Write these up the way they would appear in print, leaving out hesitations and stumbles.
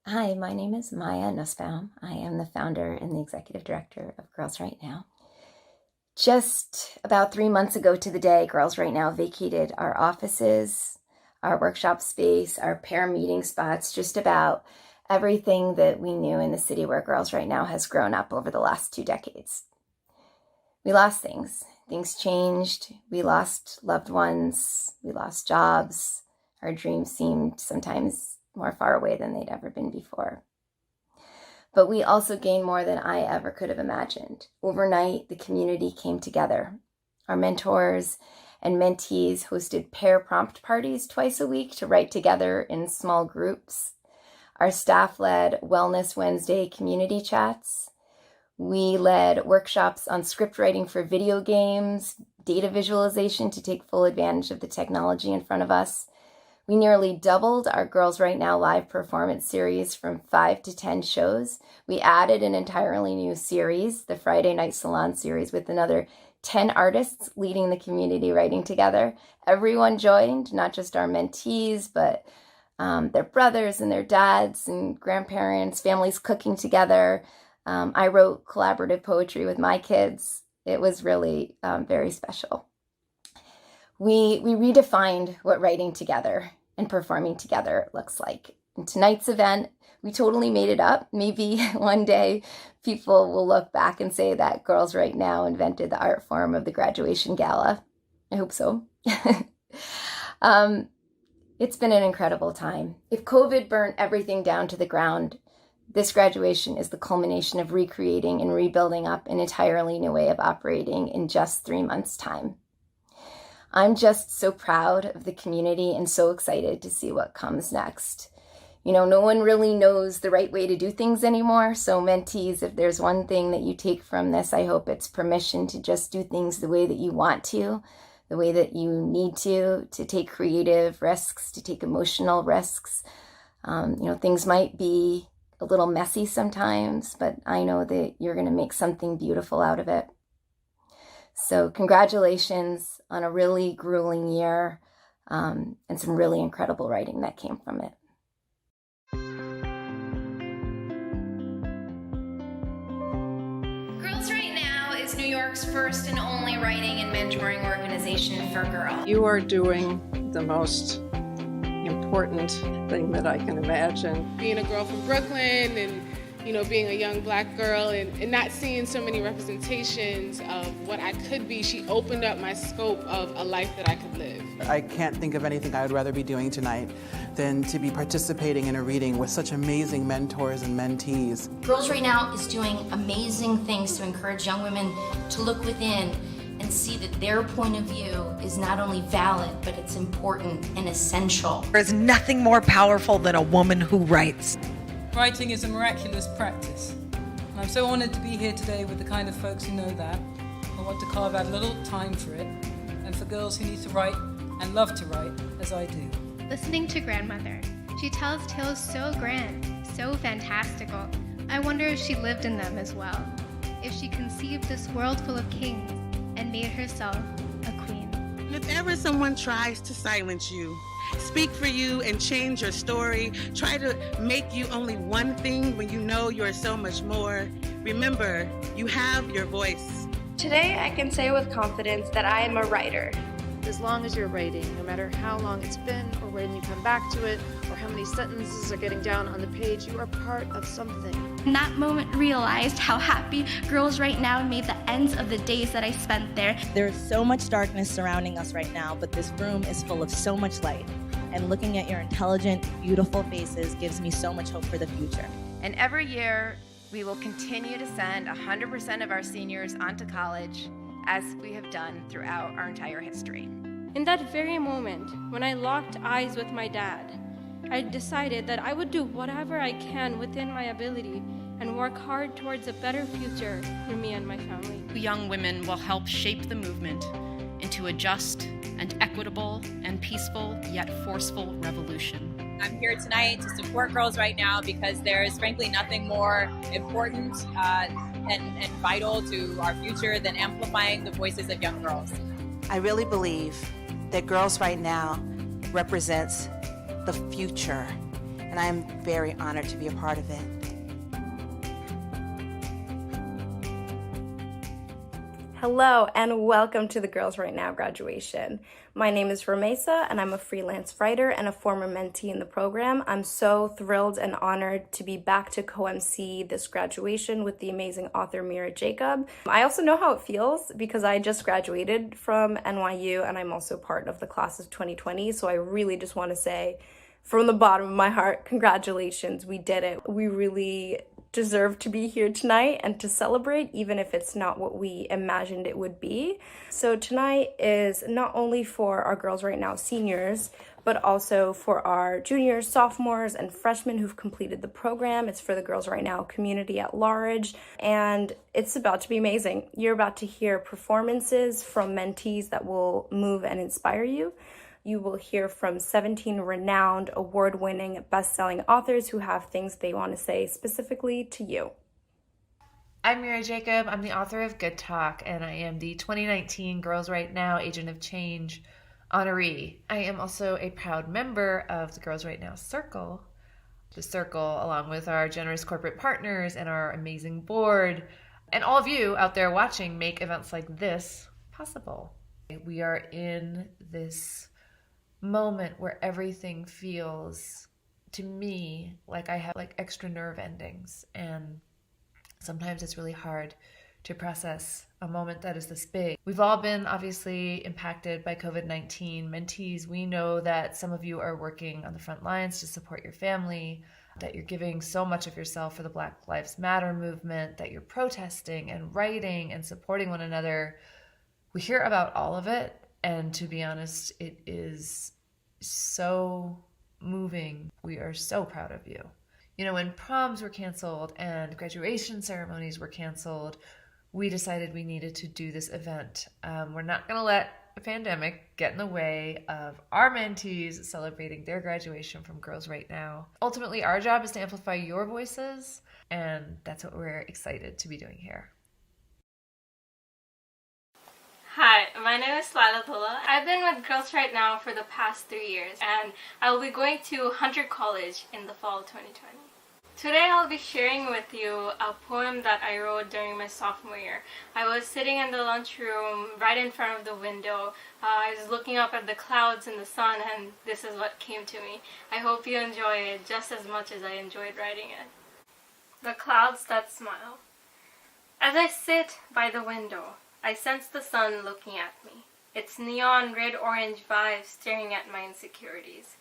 Hi, my name is Maya Nussbaum. I am the founder and the executive director of Girls Right Now. Just about 3 months ago to the day, Girls Right Now vacated our offices, our workshop space, our pair meeting spots, just about everything that we knew in the city where Girls Right Now has grown up over the last 2 decades. We lost things. Things changed. We lost loved ones. We lost jobs. Our dreams seemed sometimes more far away than they'd ever been before. But we also gained more than I ever could have imagined. Overnight, the community came together. Our mentors and mentees hosted pair prompt parties twice a week to write together in small groups. Our staff led Wellness Wednesday community chats. We led workshops on script writing for video games, data visualization to take full advantage of the technology in front of us. We nearly doubled our Girls Right Now live performance series from 5 to 10 shows. We added an entirely new series, the Friday Night Salon series, with another 10 artists leading the community writing together. Everyone joined, not just our mentees, but their brothers and their dads and grandparents, families cooking together. I wrote collaborative poetry with my kids. It was really very special. We redefined what writing together and performing together looks like. In tonight's event, we totally made it up. Maybe one day people will look back and say that Girls Right Now invented the art form of the graduation gala. I hope so. It's been an incredible time. If COVID burnt everything down to the ground, this graduation is the culmination of recreating and rebuilding up an entirely new way of operating in just 3 months' time. I'm just so proud of the community and so excited to see what comes next. You know, no one really knows the right way to do things anymore. So mentees, if there's one thing that you take from this, I hope it's permission to just do things the way that you want to, the way that you need to take creative risks, to take emotional risks. Things might be a little messy sometimes, but I know that you're going to make something beautiful out of it. So congratulations on a really grueling year and some really incredible writing that came from it. Girls Right Now is New York's first and only writing and mentoring organization for girls. You are doing the most important thing that I can imagine. Being a girl from Brooklyn and being a young black girl and not seeing so many representations of what I could be, she opened up my scope of a life that I could live. I can't think of anything I would rather be doing tonight than to be participating in a reading with such amazing mentors and mentees. Girls Right Now is doing amazing things to encourage young women to look within and see that their point of view is not only valid, but it's important and essential. There's nothing more powerful than a woman who writes. Writing is a miraculous practice. And I'm so honored to be here today with the kind of folks who know that. I want to carve out a little time for it, and for girls who need to write and love to write, as I do. Listening to grandmother, she tells tales so grand, so fantastical. I wonder if she lived in them as well, if she conceived this world full of kings and made herself a queen. If ever someone tries to silence you, speak for you and change your story, try to make you only one thing when you know you are so much more, remember, you have your voice. Today I can say with confidence that I am a writer. As long as you're writing, no matter how long it's been or when you come back to it or how many sentences are getting down on the page, you are part of something. In that moment, realized how happy Girls Right Now made the ends of the days that I spent there. There is so much darkness surrounding us right now, but this room is full of so much light. And looking at your intelligent, beautiful faces gives me so much hope for the future. And every year, we will continue to send 100% of our seniors onto college, as we have done throughout our entire history. In that very moment, when I locked eyes with my dad, I decided that I would do whatever I can within my ability and work hard towards a better future for me and my family. Young women will help shape the movement into a just and equitable and peaceful yet forceful revolution. I'm here tonight to support Girls Right Now because there is frankly nothing more important and vital to our future than amplifying the voices of young girls. I really believe that Girls Right Now represents the future. and I am very honored to be a part of it. Hello and welcome to the Girls Right Now graduation. My name is Ramesa and I'm a freelance writer and a former mentee in the program. I'm so thrilled and honored to be back to co-MC this graduation with the amazing author Mira Jacob. I also know how it feels because I just graduated from NYU and I'm also part of the class of 2020, so I really just want to say from the bottom of my heart, congratulations, we did it. We really deserve to be here tonight and to celebrate, even if it's not what we imagined it would be. So tonight is not only for our Girls Right Now seniors, but also for our juniors, sophomores, and freshmen who've completed the program. It's for the Girls Right Now community at large, and it's about to be amazing. You're about to hear performances from mentees that will move and inspire you. You will hear from 17 renowned, award-winning, best-selling authors who have things they want to say specifically to you. I'm Mira Jacob. I'm the author of Good Talk, and I am the 2019 Girls Right Now Agent of Change honoree. I am also a proud member of the Girls Right Now Circle. The Circle, along with our generous corporate partners and our amazing board, and all of you out there watching, make events like this possible. We are in this moment where everything feels, to me, like I have extra nerve endings, and sometimes it's really hard to process a moment that is this big. We've all been obviously impacted by COVID-19. Mentees, we know that some of you are working on the front lines to support your family, that you're giving so much of yourself for the Black Lives Matter movement, that you're protesting and writing and supporting one another. We hear about all of it, and to be honest, it is so moving. We are so proud of you. You know, when proms were canceled and graduation ceremonies were canceled, we decided we needed to do this event. We're not going to let a pandemic get in the way of our mentees celebrating their graduation from Girls Right Now. Ultimately, our job is to amplify your voices, and that's what we're excited to be doing here. Hi, my name is Lila Tola. I've been with Girls Right Now for the past 3 years, and I will be going to Hunter College in the fall of 2020. Today I'll be sharing with you a poem that I wrote during my sophomore year. I was sitting in the lunchroom right in front of the window. I was looking up at the clouds and the sun, and this is what came to me. I hope you enjoy it just as much as I enjoyed writing it. The clouds that smile. As I sit by the window, I sense the sun looking at me, its neon red-orange vibes staring at my insecurities.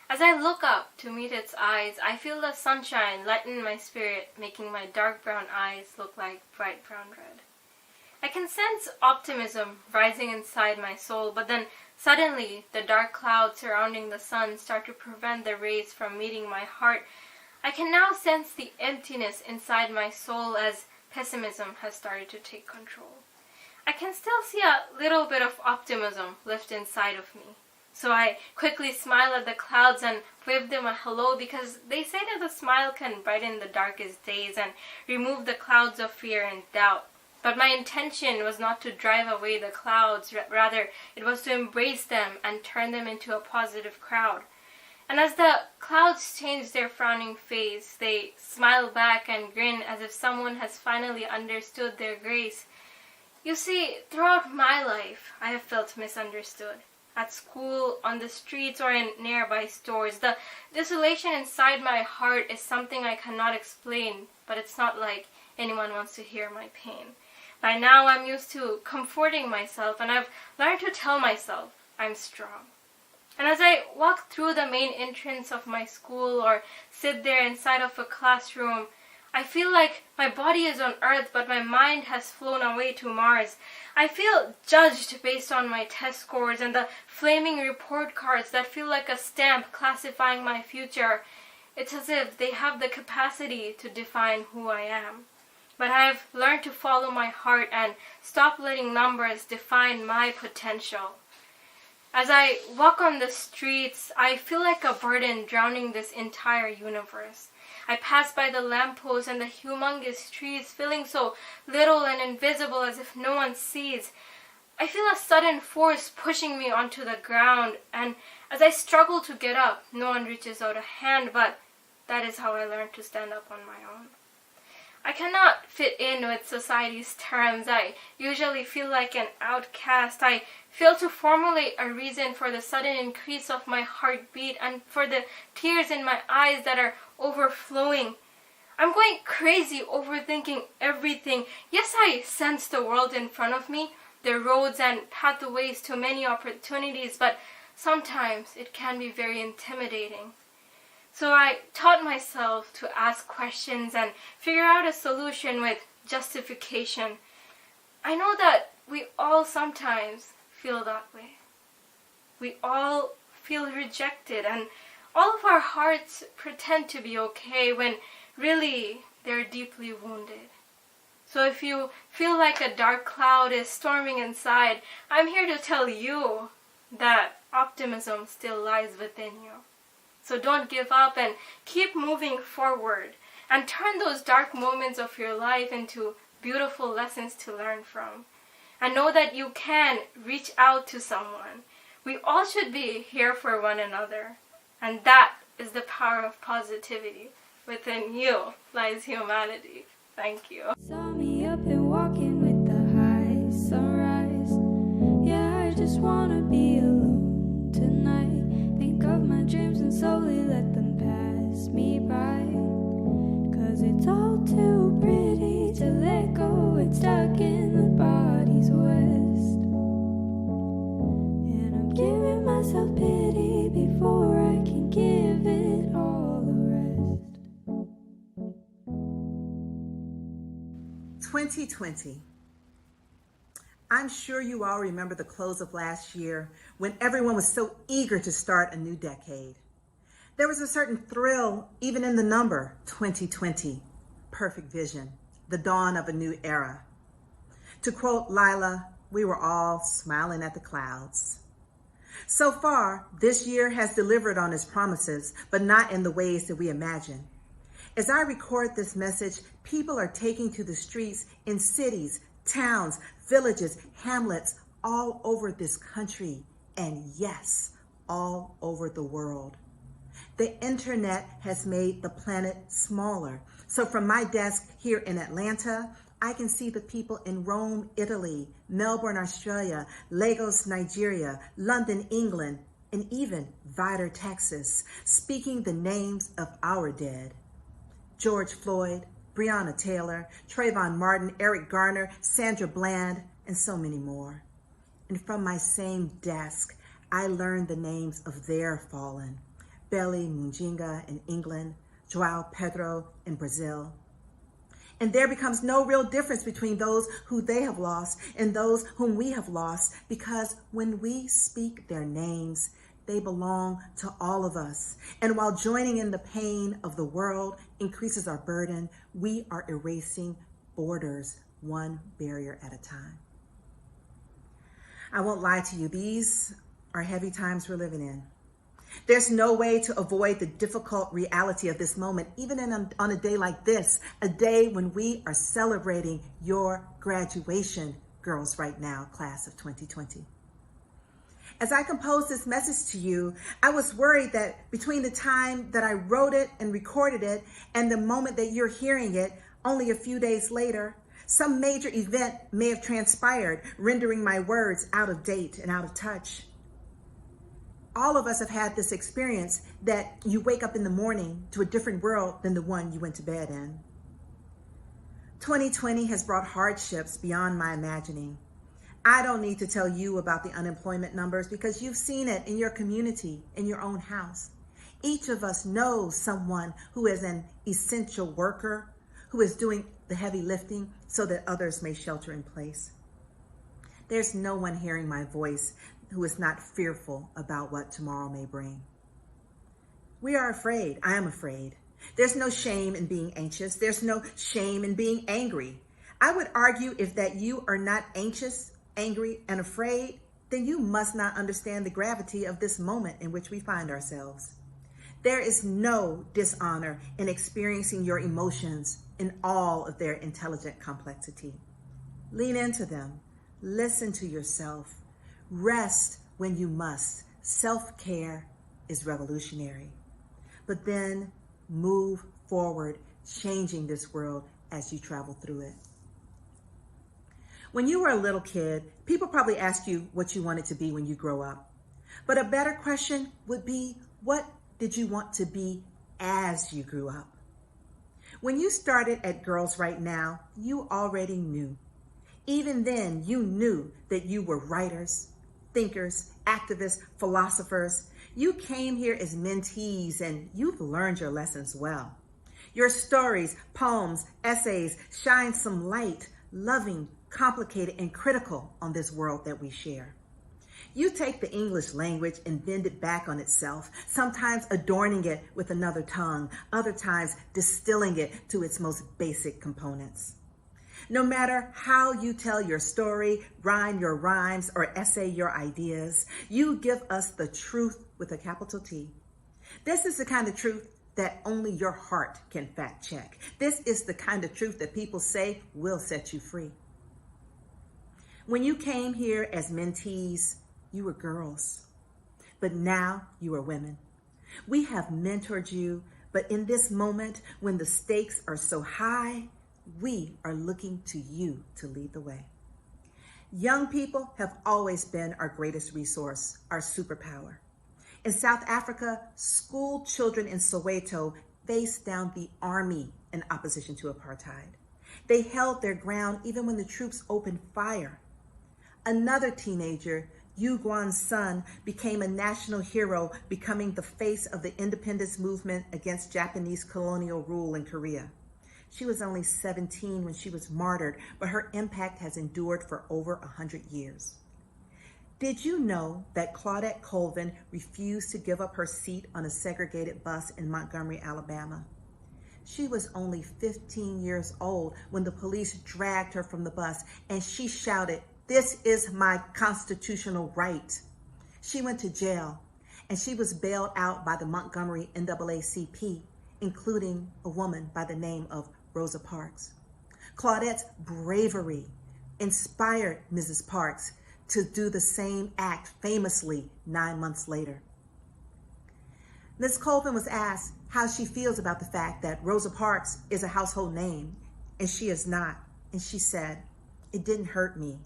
As I look up to meet its eyes, I feel the sunshine lighten my spirit, making my dark brown eyes look like bright brown red. I can sense optimism rising inside my soul, but then suddenly the dark clouds surrounding the sun start to prevent the rays from meeting my heart. I can now sense the emptiness inside my soul as pessimism has started to take control. I can still see a little bit of optimism lift inside of me. So I quickly smile at the clouds and wave them a hello, because they say that the smile can brighten the darkest days and remove the clouds of fear and doubt. But my intention was not to drive away the clouds, rather it was to embrace them and turn them into a positive crowd. And as the clouds change their frowning face, they smile back and grin as if someone has finally understood their grace. You see, throughout my life, I have felt misunderstood. At school, on the streets, or in nearby stores, the desolation inside my heart is something I cannot explain, but it's not like anyone wants to hear my pain. By now, I'm used to comforting myself, and I've learned to tell myself I'm strong. And as I walk through the main entrance of my school or sit there inside of a classroom, I feel like my body is on Earth, but my mind has flown away to Mars. I feel judged based on my test scores and the flaming report cards that feel like a stamp classifying my future. It's as if they have the capacity to define who I am. But I've learned to follow my heart and stop letting numbers define my potential. As I walk on the streets, I feel like a burden drowning this entire universe. I pass by the lampposts and the humongous trees, feeling so little and invisible as if no one sees. I feel a sudden force pushing me onto the ground, and as I struggle to get up, no one reaches out a hand, but That is how I learned to stand up on my own. I cannot fit in with society's terms. I usually feel like an outcast. I fail to formulate a reason for the sudden increase of my heartbeat and for the tears in my eyes that are overflowing. I'm going crazy, overthinking everything. Yes, I sense the world in front of me, the roads and pathways to many opportunities, but sometimes it can be very intimidating. So I taught myself to ask questions and figure out a solution with justification. I know that we all sometimes feel that way. We all feel rejected, and all of our hearts pretend to be okay when really they're deeply wounded. So if you feel like a dark cloud is storming inside, I'm here to tell you that optimism still lies within you. So don't give up and keep moving forward and turn those dark moments of your life into beautiful lessons to learn from. And know that you can reach out to someone. We all should be here for one another. And that is the power of positivity. Within you lies humanity. Thank you. Saw me up and walking with the high sunrise. Yeah, I just wanna be alone tonight. Think of my dreams and slowly let them pass me by. 'Cause it's all too pretty to let go. It's stuck in the body's west. And I'm giving myself pity before I can give it all the rest. 2020. I'm sure you all remember the close of last year when everyone was so eager to start a new decade. There was a certain thrill even in the number 2020, perfect vision, the dawn of a new era. To quote Lila, we were all smiling at the clouds. So far, this year has delivered on its promises, but not in the ways that we imagined. As I record this message, people are taking to the streets in cities, towns, villages, hamlets, all over this country, and yes, all over the world. The internet has made the planet smaller. So from my desk here in Atlanta, I can see the people in Rome, Italy, Melbourne, Australia, Lagos, Nigeria, London, England, and even Vidor, Texas, speaking the names of our dead. George Floyd, Breonna Taylor, Trayvon Martin, Eric Garner, Sandra Bland, and so many more. And from my same desk, I learned the names of their fallen. Belly Munjinga in England, João Pedro in Brazil. And there becomes no real difference between those who they have lost and those whom we have lost, because when we speak their names, they belong to all of us. And while joining in the pain of the world increases our burden, we are erasing borders one barrier at a time. I won't lie to you, these are heavy times we're living in. There's no way to avoid the difficult reality of this moment, even on a day like this, a day when we are celebrating your graduation, Girls Right Now, class of 2020. As I composed this message to you, I was worried that between the time that I wrote it and recorded it and the moment that you're hearing it, only a few days later, some major event may have transpired, rendering my words out of date and out of touch. All of us have had this experience that you wake up in the morning to a different world than the one you went to bed in. 2020 has brought hardships beyond my imagining. I don't need to tell you about the unemployment numbers because you've seen it in your community, in your own house. Each of us knows someone who is an essential worker, who is doing the heavy lifting so that others may shelter in place. There's no one hearing my voice who is not fearful about what tomorrow may bring. We are afraid. I am afraid. There's no shame in being anxious. There's no shame in being angry. I would argue if that you are not anxious, angry, and afraid, then you must not understand the gravity of this moment in which we find ourselves. There is no dishonor in experiencing your emotions in all of their intelligent complexity. Lean into them. Listen to yourself. Rest when you must. Self-care is revolutionary. But then Move forward, changing this world as you travel through it. When you were a little kid, people probably asked you what you wanted to be when you grow up. But a better question would be, what did you want to be as you grew up? When you started at Girls Right Now, you already knew. Even then, you knew that you were writers, thinkers, activists, philosophers. You came here as mentees, and you've learned your lessons well. Your stories, poems, essays shine some light, loving, complicated, and critical on this world that we share. You take the English language and bend it back on itself, sometimes adorning it with another tongue, other times distilling it to its most basic components. No matter how you tell your story, rhyme your rhymes, or essay your ideas, you give us the truth with a capital T. This is the kind of truth that only your heart can fact check. This is the kind of truth that people say will set you free. When you came here as mentees, you were girls, but now you are women. We have mentored you, but in this moment, when the stakes are so high, we are looking to you to lead the way. Young people have always been our greatest resource, our superpower. In South Africa, school children in Soweto faced down the army in opposition to apartheid. They held their ground even when the troops opened fire. Another teenager, Yu Guan's son, became a national hero, becoming the face of the independence movement against Japanese colonial rule in Korea. She was only 17 when she was martyred, but her impact has endured for over 100 years. Did you know that Claudette Colvin refused to give up her seat on a segregated bus in Montgomery, Alabama? She was only 15 years old when the police dragged her from the bus, and she shouted, "This is my constitutional right." She went to jail, and she was bailed out by the Montgomery NAACP, including a woman by the name of Rosa Parks. Claudette's bravery inspired Mrs. Parks to do the same act famously 9 months later. Ms. Colvin was asked how she feels about the fact that Rosa Parks is a household name and she is not. And she said, "It didn't hurt me.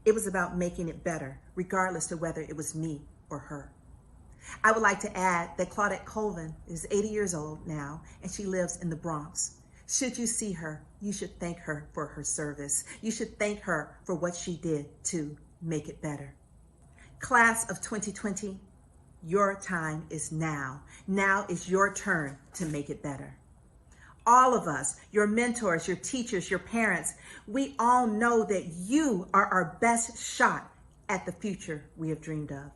It was about making it better, regardless of whether it was me or her." I would like to add that Claudette Colvin is 80 years old now, and she lives in the Bronx. Should you see her, you should thank her for her service. You should thank her for what she did to make it better. Class of 2020, your time is now. Now is your turn to make it better. All of us, your mentors, your teachers, your parents, we all know that you are our best shot at the future we have dreamed of.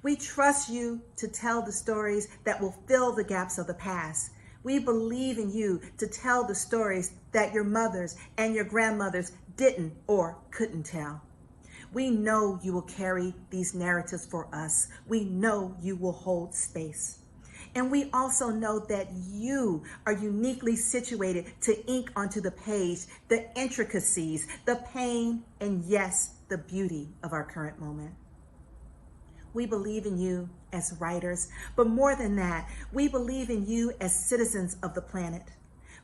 We trust you to tell the stories that will fill the gaps of the past. We believe in you to tell the stories that your mothers and your grandmothers didn't or couldn't tell. We know you will carry these narratives for us. We know you will hold space. And we also know that you are uniquely situated to ink onto the page the intricacies, the pain, and yes, the beauty of our current moment. We believe in you as writers, but more than that, we believe in you as citizens of the planet.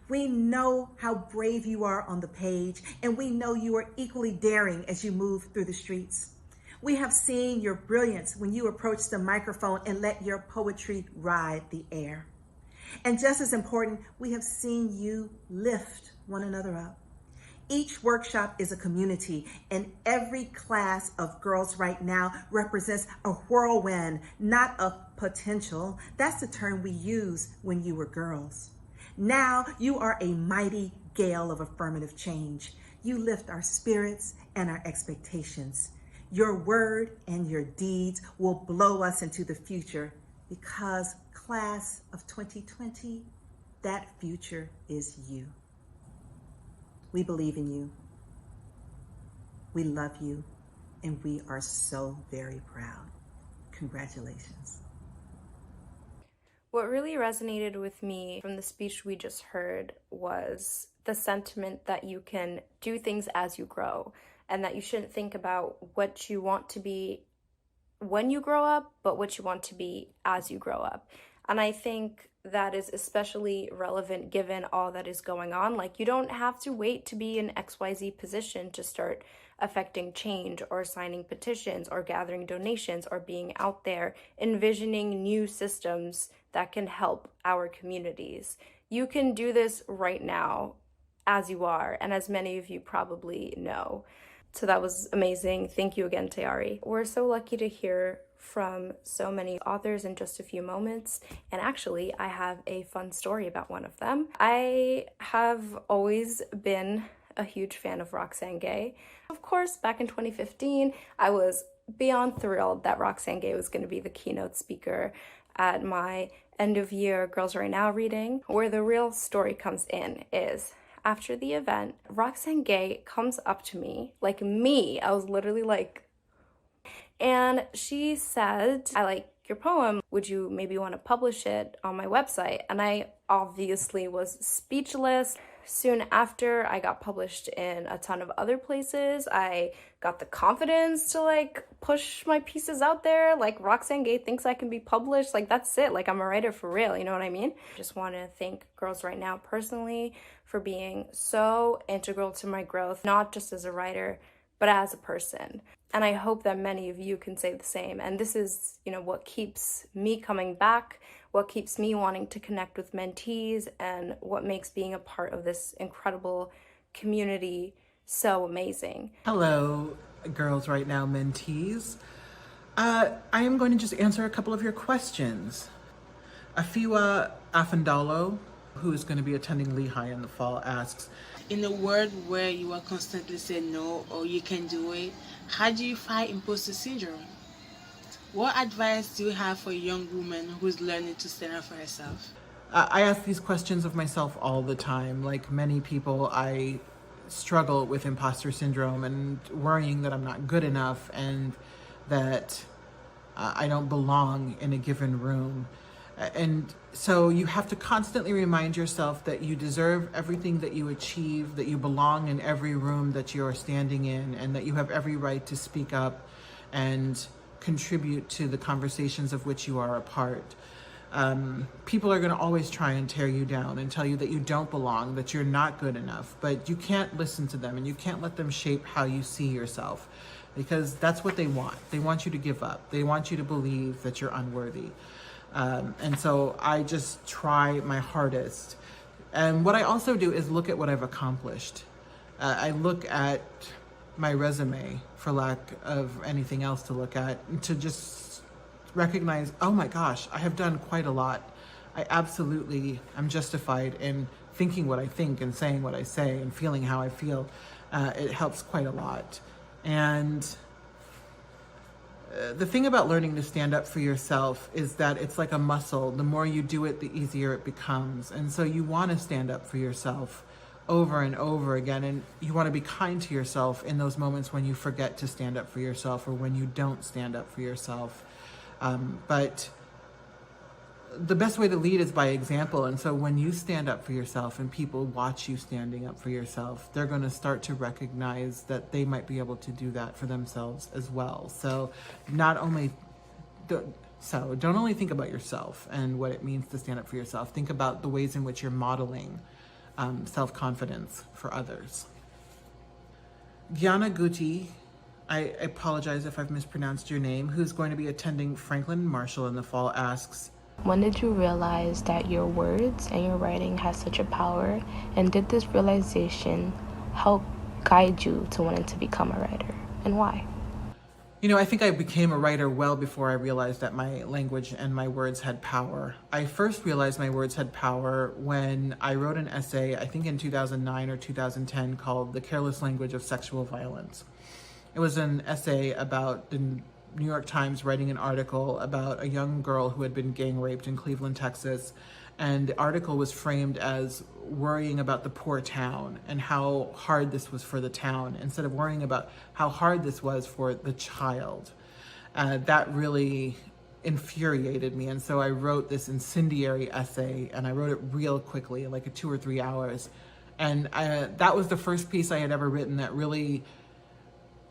We know how brave you are on the page, and we know you are equally daring as you move through the streets. We have seen your brilliance when you approach the microphone and let your poetry ride the air. And just as important, we have seen you lift one another up. Each workshop is a community, and every class of Girls Right Now represents a whirlwind, not a potential. That's the term we used when you were girls. Now you are a mighty gale of affirmative change. You lift our spirits and our expectations. Your word and your deeds will blow us into the future, because class of 2020, that future is you. We believe in you. We love you, and we are so very proud. Congratulations. What really resonated with me from the speech we just heard was the sentiment that you can do things as you grow, and that you shouldn't think about what you want to be when you grow up, but what you want to be as you grow up. And I think that is especially relevant given all that is going on. Like, you don't have to wait to be in XYZ position to start affecting change or signing petitions or gathering donations or being out there envisioning new systems that can help our communities. You can do this right now as you are, and as many of you probably know. So that was amazing. Thank you again, Tayari. We're so lucky to hear from so many authors in just a few moments. And actually, I have a fun story about one of them. I have always been a huge fan of Roxane Gay. Of course, back in 2015, I was beyond thrilled that Roxane Gay was going to be the keynote speaker at my end of year Girls Right Now reading. Where the real story comes in is, after the event, Roxane Gay comes up to me, I was literally like, and she said, I like your poem. Would you maybe want to publish it on my website? And I obviously was speechless. Soon after, I got published in a ton of other places. I got the confidence to push my pieces out there. Roxane Gay thinks I can be published. That's it. I'm a writer for real. You know what I mean? Just want to thank Girls Right Now personally for being so integral to my growth, not just as a writer, but as a person. And I hope that many of you can say the same. And this is, what keeps me coming back, what keeps me wanting to connect with mentees, and what makes being a part of this incredible community so amazing. Hello, Girls Right Now mentees. I am going to just answer a couple of your questions. Afua Afandalo, who is going to be attending Lehigh in the fall, asks, in a world where you are constantly saying no or you can do it, how do you fight imposter syndrome? What advice do you have for a young woman who's learning to stand up for herself? I ask these questions of myself all the time. Like many people, I struggle with imposter syndrome and worrying that I'm not good enough and that I don't belong in a given room. And so you have to constantly remind yourself that you deserve everything that you achieve, that you belong in every room that you're standing in, and that you have every right to speak up and contribute to the conversations of which you are a part. People are going to always try and tear you down and tell you that you don't belong, that you're not good enough, but you can't listen to them and you can't let them shape how you see yourself, because that's what they want. They want you to give up. They want you to believe that you're unworthy. And so I just try my hardest. And what I also do is look at what I've accomplished. I look at my resume, for lack of anything else to look at, to just recognize, oh my gosh, I have done quite a lot. I absolutely am justified in thinking what I think and saying what I say and feeling how I feel. It helps quite a lot. And the thing about learning to stand up for yourself is that it's like a muscle. The more you do it, the easier it becomes. And so you want to stand up for yourself over and over again. And you want to be kind to yourself in those moments when you forget to stand up for yourself or when you don't stand up for yourself. But the best way to lead is by example. And so when you stand up for yourself and people watch you standing up for yourself, they're going to start to recognize that they might be able to do that for themselves as well. So don't only think about yourself and what it means to stand up for yourself. Think about the ways in which you're modeling self-confidence for others. Gianna Guti, I apologize if I've mispronounced your name, who's going to be attending Franklin Marshall in the fall, asks, when did you realize that your words and your writing has such a power, and did this realization help guide you to wanting to become a writer, and why? I think I became a writer well before I realized that my language and my words had power. I first realized my words had power when I wrote an essay, I think in 2009 or 2010, called The Careless Language of Sexual Violence. It was an essay about the New York Times writing an article about a young girl who had been gang raped in Cleveland, Texas. And the article was framed as worrying about the poor town and how hard this was for the town, instead of worrying about how hard this was for the child. That really infuriated me. And so I wrote this incendiary essay, and I wrote it real quickly, like 2 or 3 hours. And that was the first piece I had ever written that really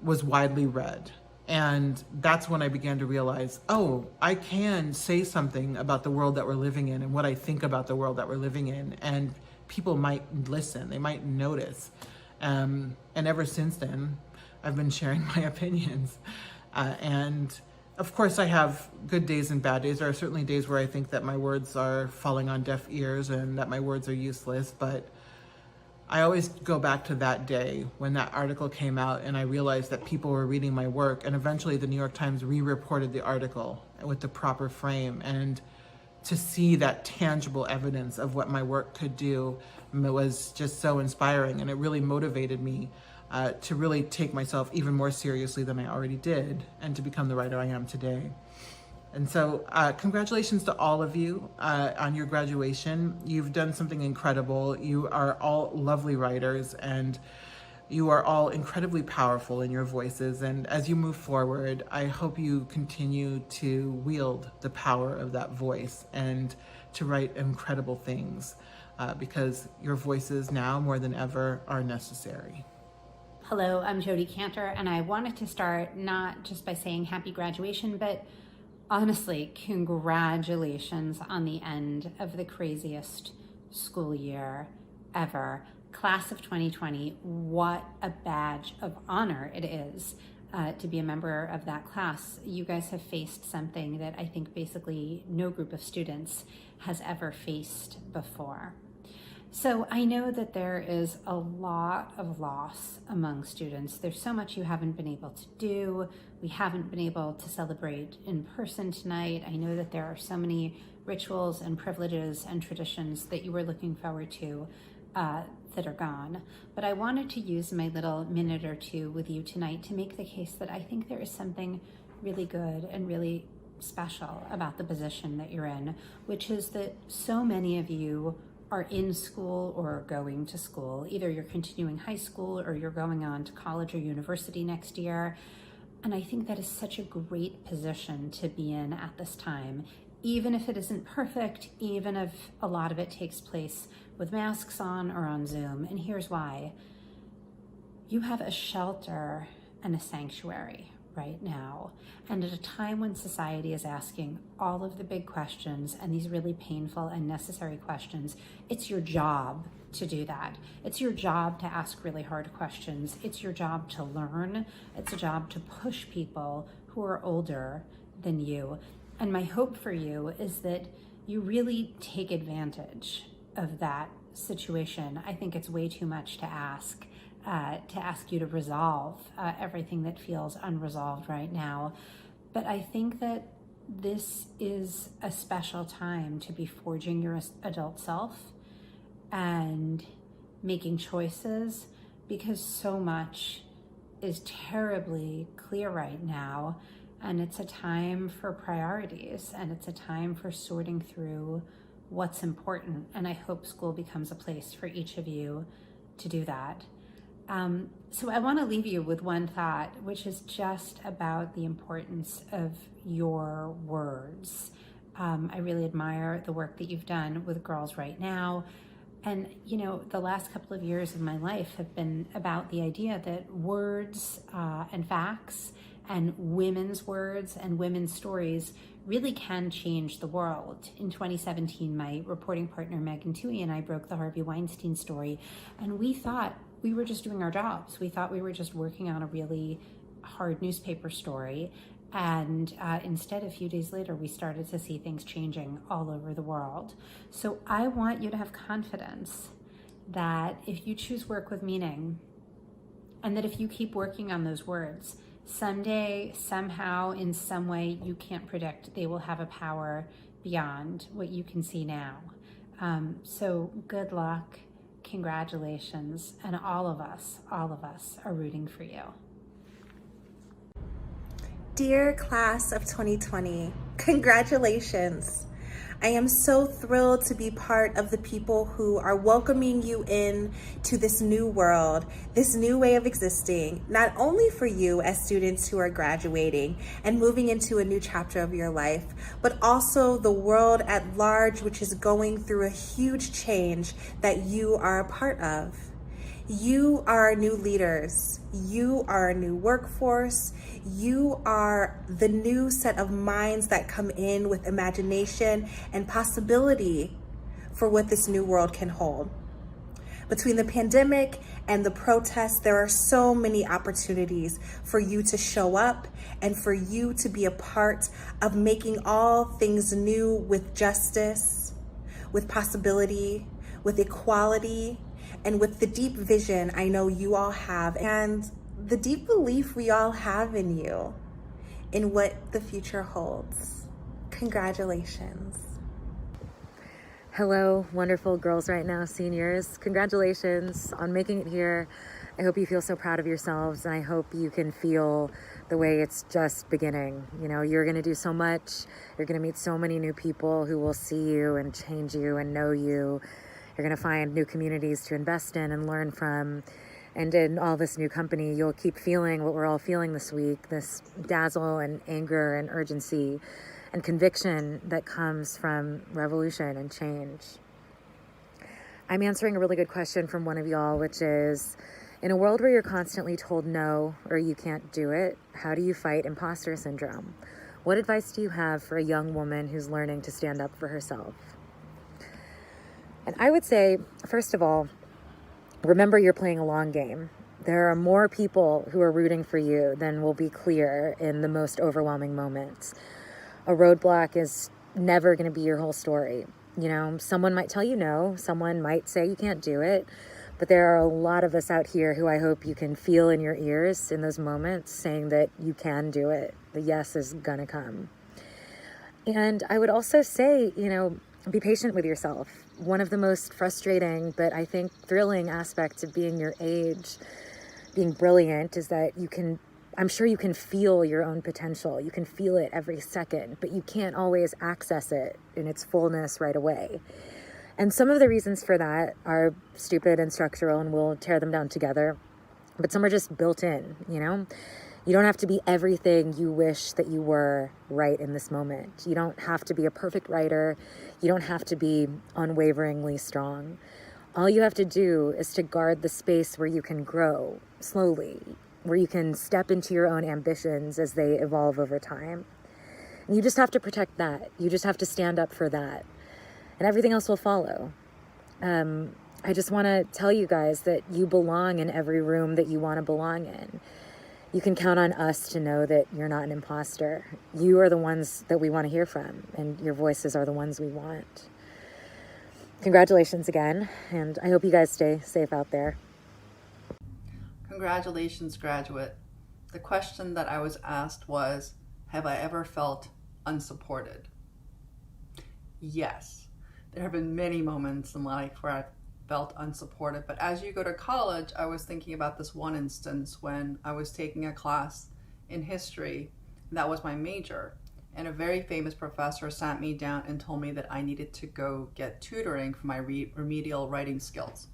was widely read. And that's when I began to realize, oh, I can say something about the world that we're living in and what I think about the world that we're living in. And people might listen, they might notice. And ever since then, I've been sharing my opinions. And of course, I have good days and bad days. There are certainly days where I think that my words are falling on deaf ears and that my words are useless. But I always go back to that day when that article came out and I realized that people were reading my work, and eventually the New York Times re-reported the article with the proper frame. And to see that tangible evidence of what my work could do was just so inspiring, and it really motivated me to really take myself even more seriously than I already did and to become the writer I am today. And so congratulations to all of you on your graduation. You've done something incredible. You are all lovely writers, and you are all incredibly powerful in your voices. And as you move forward, I hope you continue to wield the power of that voice and to write incredible things because your voices now more than ever are necessary. Hello, I'm Jody Cantor, and I wanted to start not just by saying happy graduation, but honestly, congratulations on the end of the craziest school year ever. Class of 2020, what a badge of honor it is to be a member of that class. You guys have faced something that I think basically no group of students has ever faced before. So I know that there is a lot of loss among students. There's so much you haven't been able to do. We haven't been able to celebrate in person tonight. I know that there are so many rituals and privileges and traditions that you were looking forward to that are gone. But I wanted to use my little minute or two with you tonight to make the case that I think there is something really good and really special about the position that you're in, which is that so many of you are in school or are going to school. Either you're continuing high school or you're going on to college or university next year. And I think that is such a great position to be in at this time, even if it isn't perfect, even if a lot of it takes place with masks on or on Zoom. And here's why. You have a shelter and a sanctuary right now. And at a time when society is asking all of the big questions and these really painful and necessary questions, it's your job to do that. It's your job to ask really hard questions. It's your job to learn. It's a job to push people who are older than you. And my hope for you is that you really take advantage of that situation. I think it's way too much to ask you to resolve everything that feels unresolved right now. But I think that this is a special time to be forging your adult self and making choices, because so much is terribly clear right now. And it's a time for priorities, and it's a time for sorting through what's important. And I hope school becomes a place for each of you to do that. So I want to leave you with one thought, which is just about the importance of your words. I really admire the work that you've done with Girls Right Now. And, you know, the last couple of years of my life have been about the idea that words and facts and women's words and women's stories really can change the world. In 2017, my reporting partner, Megan Toohey, and I broke the Harvey Weinstein story, and we thought we were just doing our jobs. We thought we were just working on a really hard newspaper story. And instead, a few days later, we started to see things changing all over the world. So I want you to have confidence that if you choose work with meaning, and that if you keep working on those words, someday, somehow, in some way you can't predict, they will have a power beyond what you can see now. So good luck. Congratulations, and all of us are rooting for you. Dear class of 2020, congratulations. I am so thrilled to be part of the people who are welcoming you in to this new world, this new way of existing, not only for you as students who are graduating and moving into a new chapter of your life, but also the world at large, which is going through a huge change that you are a part of. You are new leaders. You are a new workforce. You are the new set of minds that come in with imagination and possibility for what this new world can hold. Between the pandemic and the protests, there are so many opportunities for you to show up and for you to be a part of making all things new with justice, with possibility, with equality, and with the deep vision I know you all have and the deep belief we all have in you, in what the future holds. Congratulations. Hello, wonderful Girls Right Now seniors. Congratulations on making it here. I hope you feel so proud of yourselves, and I hope you can feel the way it's just beginning. You know, you're gonna do so much. You're gonna meet so many new people who will see you and change you and know you. You're gonna find new communities to invest in and learn from. And in all this new company, you'll keep feeling what we're all feeling this week, this dazzle and anger and urgency and conviction that comes from revolution and change. I'm answering a really good question from one of y'all, which is, in a world where you're constantly told no or you can't do it, how do you fight imposter syndrome? What advice do you have for a young woman who's learning to stand up for herself? And I would say, first of all, remember you're playing a long game. There are more people who are rooting for you than will be clear in the most overwhelming moments. A roadblock is never going to be your whole story. You know, someone might tell you no, someone might say you can't do it, but there are a lot of us out here who I hope you can feel in your ears in those moments saying that you can do it. The yes is gonna come. And I would also say, you know, be patient with yourself. One of the most frustrating, but I think thrilling aspects of being your age, being brilliant, is that I'm sure you can feel your own potential. You can feel it every second, but you can't always access it in its fullness right away. And some of the reasons for that are stupid and structural, and we'll tear them down together. But some are just built in, you know? You don't have to be everything you wish that you were right in this moment. You don't have to be a perfect writer. You don't have to be unwaveringly strong. All you have to do is to guard the space where you can grow slowly, where you can step into your own ambitions as they evolve over time. And you just have to protect that. You just have to stand up for that. And everything else will follow. I just want to tell you guys that you belong in every room that you want to belong in. You can count on us to know that you're not an imposter. You are the ones that we want to hear from, and your voices are the ones we want. Congratulations again, and I hope you guys stay safe out there. Congratulations, graduate. The question that I was asked was, have I ever felt unsupported? Yes. There have been many moments in life where I've felt unsupported, but as you go to college, I was thinking about this one instance when I was taking a class in history. That was my major, and a very famous professor sat me down and told me that I needed to go get tutoring for my remedial writing skills.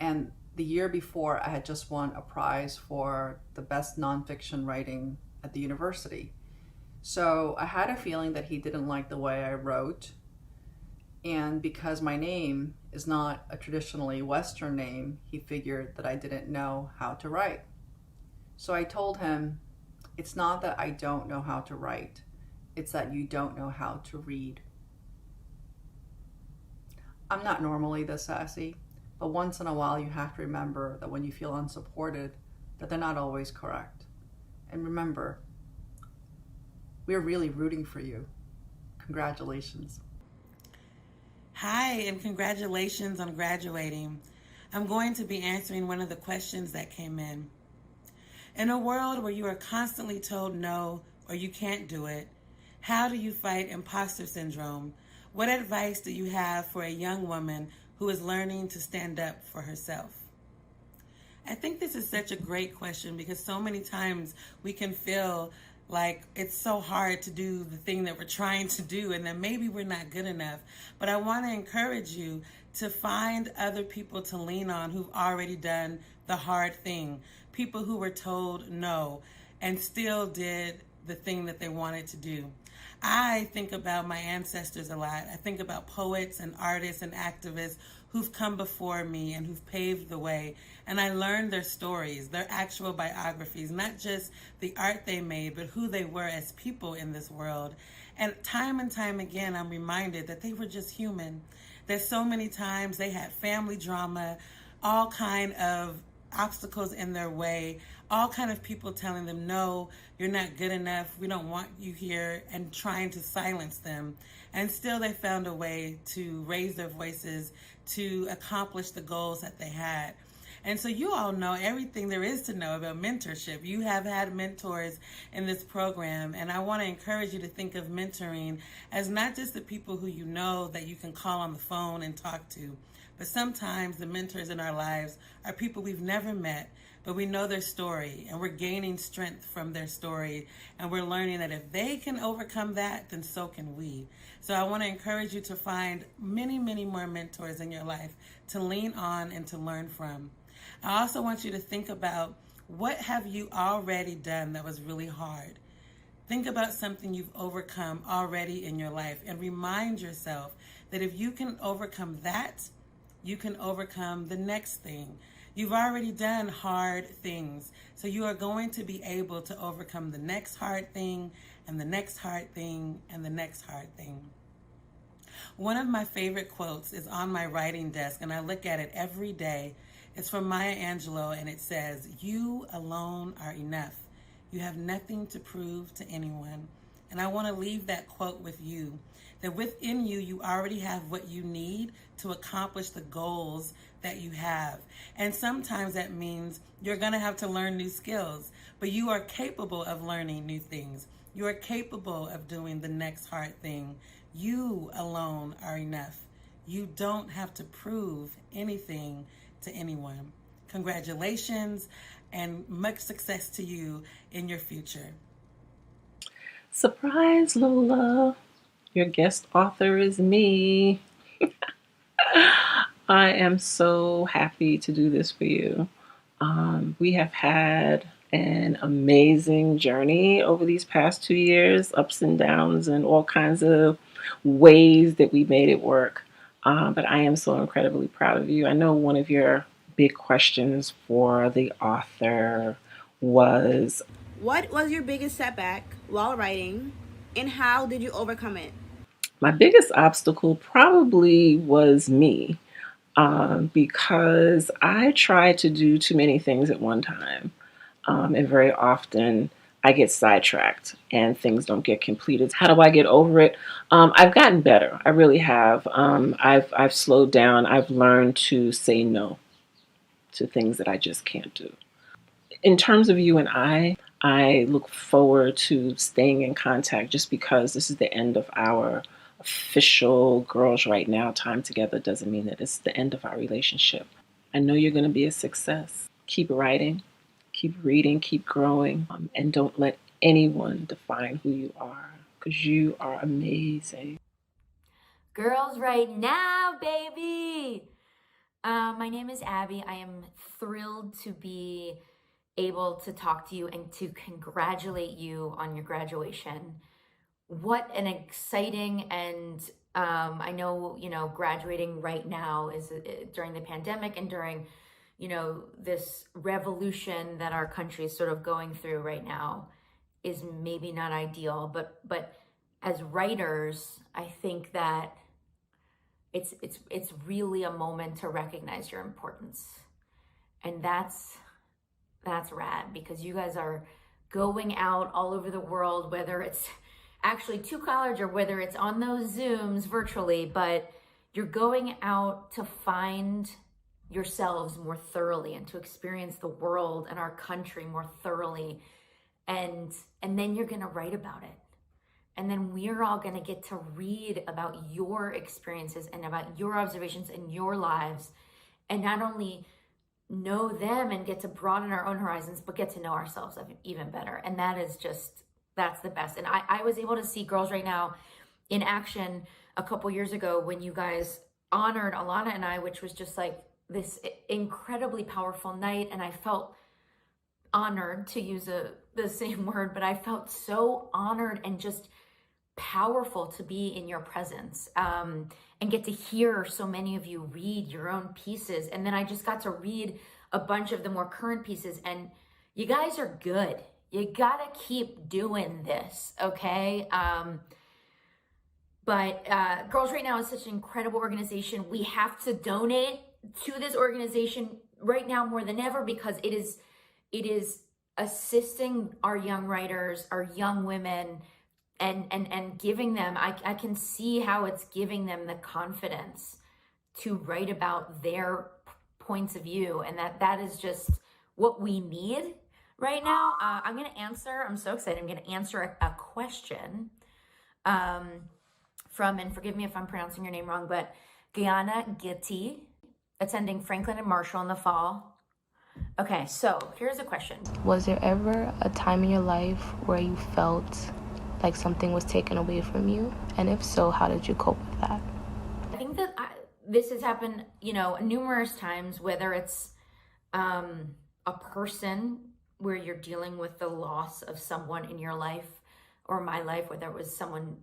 And the year before, I had just won a prize for the best nonfiction writing at the university. So I had a feeling that he didn't like the way I wrote. And because my name is not a traditionally Western name, he figured that I didn't know how to write. So I told him, it's not that I don't know how to write, it's that you don't know how to read. I'm not normally this sassy, but once in a while you have to remember that when you feel unsupported, that they're not always correct. And remember, we're really rooting for you. Congratulations. Hi, and congratulations on graduating. I'm going to be answering one of the questions that came in. In a world where you are constantly told no or you can't do it, how do you fight imposter syndrome? What advice do you have for a young woman who is learning to stand up for herself? I think this is such a great question because so many times we can feel like it's so hard to do the thing that we're trying to do and that maybe we're not good enough. But I want to encourage you to find other people to lean on who've already done the hard thing. People who were told no and still did the thing that they wanted to do. I think about my ancestors a lot. I think about poets and artists and activists who've come before me and who've paved the way. And I learned their stories, their actual biographies, not just the art they made, but who they were as people in this world. And time again, I'm reminded that they were just human. That so many times they had family drama, all kind of obstacles in their way, all kind of people telling them, no, you're not good enough, we don't want you here, and trying to silence them. And still they found a way to raise their voices, to accomplish the goals that they had. And so you all know everything there is to know about mentorship. You have had mentors in this program, and I want to encourage you to think of mentoring as not just the people who you know that you can call on the phone and talk to, but sometimes the mentors in our lives are people we've never met, but we know their story, and we're gaining strength from their story, and we're learning that if they can overcome that, then so can we. So I want to encourage you to find many more mentors in your life to lean on and to learn from. I also want you to think about, what have you already done that was really hard? Think about something you've overcome already in your life, and remind yourself that if you can overcome that, you can overcome the next thing. You've already done hard things, so you are going to be able to overcome the next hard thing, and the next hard thing, and the next hard thing. One of my favorite quotes is on my writing desk, and I look at it every day. It's from Maya Angelou, and it says, "You alone are enough. You have nothing to prove to anyone." And I want to leave that quote with you, that within you, you already have what you need to accomplish the goals that you have. And sometimes that means you're going to have to learn new skills, but you are capable of learning new things. You are capable of doing the next hard thing. You alone are enough. You don't have to prove anything to anyone. Congratulations and much success to you in your future. Surprise, Lola. Your guest author is me. I am so happy to do this for you. We have had an amazing journey over these past 2 years, ups and downs and all kinds of ways that we made it work. But I am so incredibly proud of you. I know one of your big questions for the author was, what was your biggest setback while writing, and how did you overcome it? my biggest obstacle probably was me, because I try to do too many things at one time. And very often I get sidetracked and things don't get completed. How do I get over it? I've gotten better. I really have. I've slowed down. I've learned to say no to things that I just can't do. In terms of you and I look forward to staying in contact, just because this is the end of our official Girls Right Now time together doesn't mean that it's the end of our relationship. I know you're going to be a success. Keep writing, keep reading, keep growing, and don't let anyone define who you are, because you are amazing. Girls Right Now, baby! My name is Abby. I am thrilled to be able to talk to you and to congratulate you on your graduation. What an exciting, and I know, graduating right now is during the pandemic and during, this revolution that our country is sort of going through right now is maybe not ideal, but as writers, I think that it's really a moment to recognize your importance. And that's rad, because you guys are going out all over the world, whether it's actually to college or whether it's on those Zooms virtually, but you're going out to find yourselves more thoroughly and to experience the world and our country more thoroughly. And then you're going to write about it. And then we're all going to get to read about your experiences and about your observations in your lives, and not only know them and get to broaden our own horizons, but get to know ourselves even better. And that's the best. And I was able to see Girls Right Now in action a couple years ago when you guys honored Alana and I, which was just like this incredibly powerful night. And I felt honored, to use a the same word, but I felt so honored and just powerful to be in your presence, and get to hear so many of you read your own pieces. And then I just got to read a bunch of the more current pieces, and you guys are good. You gotta keep doing this, okay? But Girls Right Now is such an incredible organization. We have to donate to this organization right now more than ever, because it is assisting our young writers, our young women, and giving them, I can see how it's giving them the confidence to write about their points of view, and that is just what we need right now. I'm so excited, I'm gonna answer a question from, and forgive me if I'm pronouncing your name wrong, but Guyana Gitti, attending Franklin and Marshall in the fall. Okay, so here's a question. Was there ever a time in your life where you felt like something was taken away from you? And if so, how did you cope with that? I think that this has happened, numerous times, whether it's a person where you're dealing with the loss of someone in your life or my life, whether it was someone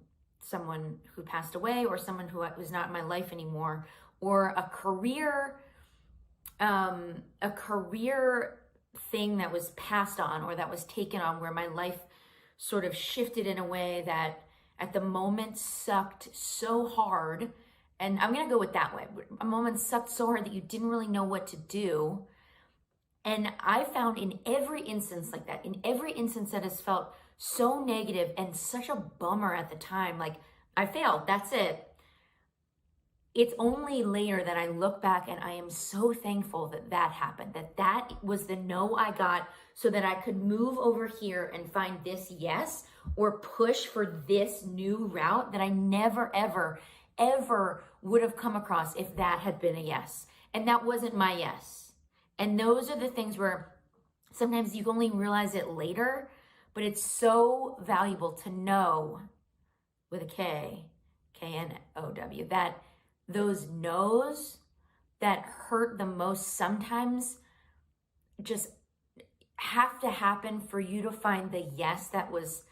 who passed away or someone who was not in my life anymore, or a career thing that was passed on or that was taken on, where my life sort of shifted in a way that at the moment sucked so hard. And I'm going to go with that way. A moment sucked so hard that you didn't really know what to do. And I found in every instance like that, in every instance that has felt so negative and such a bummer at the time, like I failed, that's it. It's only later that I look back and I am so thankful that happened, that was the no I got, so that I could move over here and find this yes, or push for this new route that I never, ever, ever would have come across if that had been a yes. And that wasn't my yes. And those are the things where sometimes you only realize it later, but it's so valuable to know, with a K, K-N-O-W, that those no's that hurt the most sometimes just have to happen for you to find the yes that was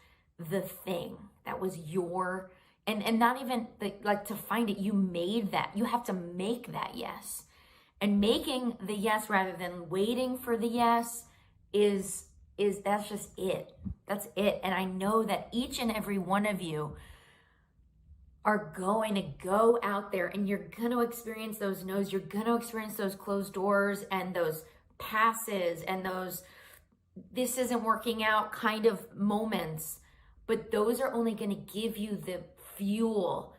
the thing, that was your, and not even like to find it, you made that. You have to make that yes. And making the yes rather than waiting for the yes is that's just it. That's it. And I know that each and every one of you are going to go out there and you're going to experience those no's. You're going to experience those closed doors and those passes and those this isn't working out kind of moments. But those are only going to give you the fuel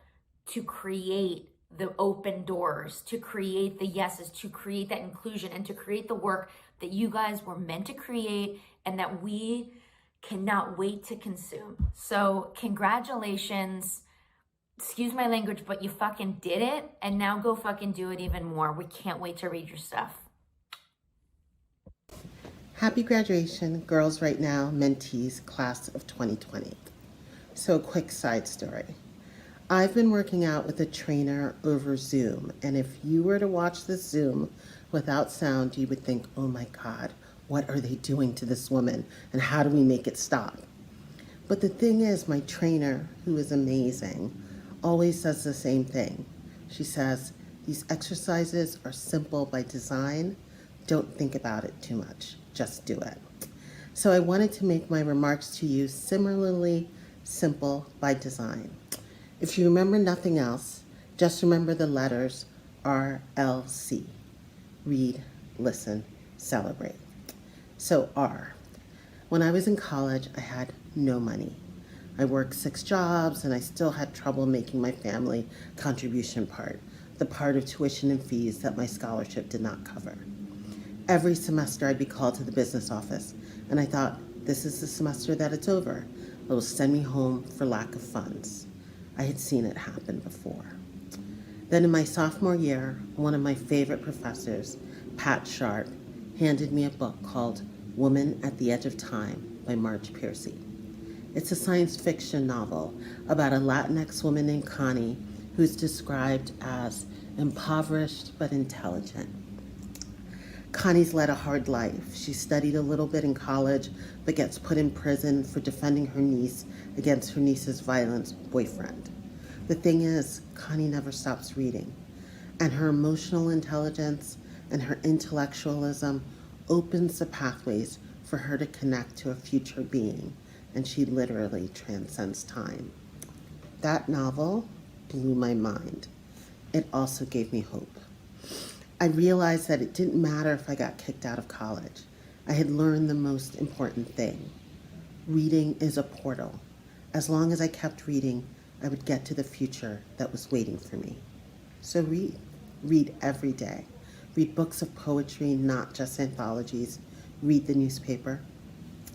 to create the open doors, to create the yeses, to create that inclusion, and to create the work that you guys were meant to create and that we cannot wait to consume. So congratulations. Excuse my language, but you fucking did it, and now go fucking do it even more. We can't wait to read your stuff. Happy graduation, Girls Right Now, Mentees, class of 2020. So a quick side story. I've been working out with a trainer over Zoom, and if you were to watch this Zoom without sound, you would think, oh my God, what are they doing to this woman, and how do we make it stop? But the thing is, my trainer, who is amazing, always says the same thing. She says, these exercises are simple by design. Don't think about it too much. Just do it. So I wanted to make my remarks to you similarly simple by design. If you remember nothing else, just remember the letters RLC. Read, listen, celebrate. So R. When I was in college, I had no money. I worked 6 jobs and I still had trouble making my family contribution part, the part of tuition and fees that my scholarship did not cover. Every semester I'd be called to the business office and I thought, this is the semester that it's over. It'll send me home for lack of funds. I had seen it happen before. Then in my sophomore year, one of my favorite professors, Pat Sharp, handed me a book called Woman at the Edge of Time by Marge Piercy. It's a science fiction novel about a Latinx woman named Connie who's described as impoverished but intelligent. Connie's led a hard life. She studied a little bit in college, but gets put in prison for defending her niece against her niece's violent boyfriend. The thing is, Connie never stops reading, and her emotional intelligence and her intellectualism opens the pathways for her to connect to a future being, and she literally transcends time. That novel blew my mind. It also gave me hope. I realized that it didn't matter if I got kicked out of college. I had learned the most important thing. Reading is a portal. As long as I kept reading, I would get to the future that was waiting for me. So read. Read every day. Read books of poetry, not just anthologies. Read the newspaper.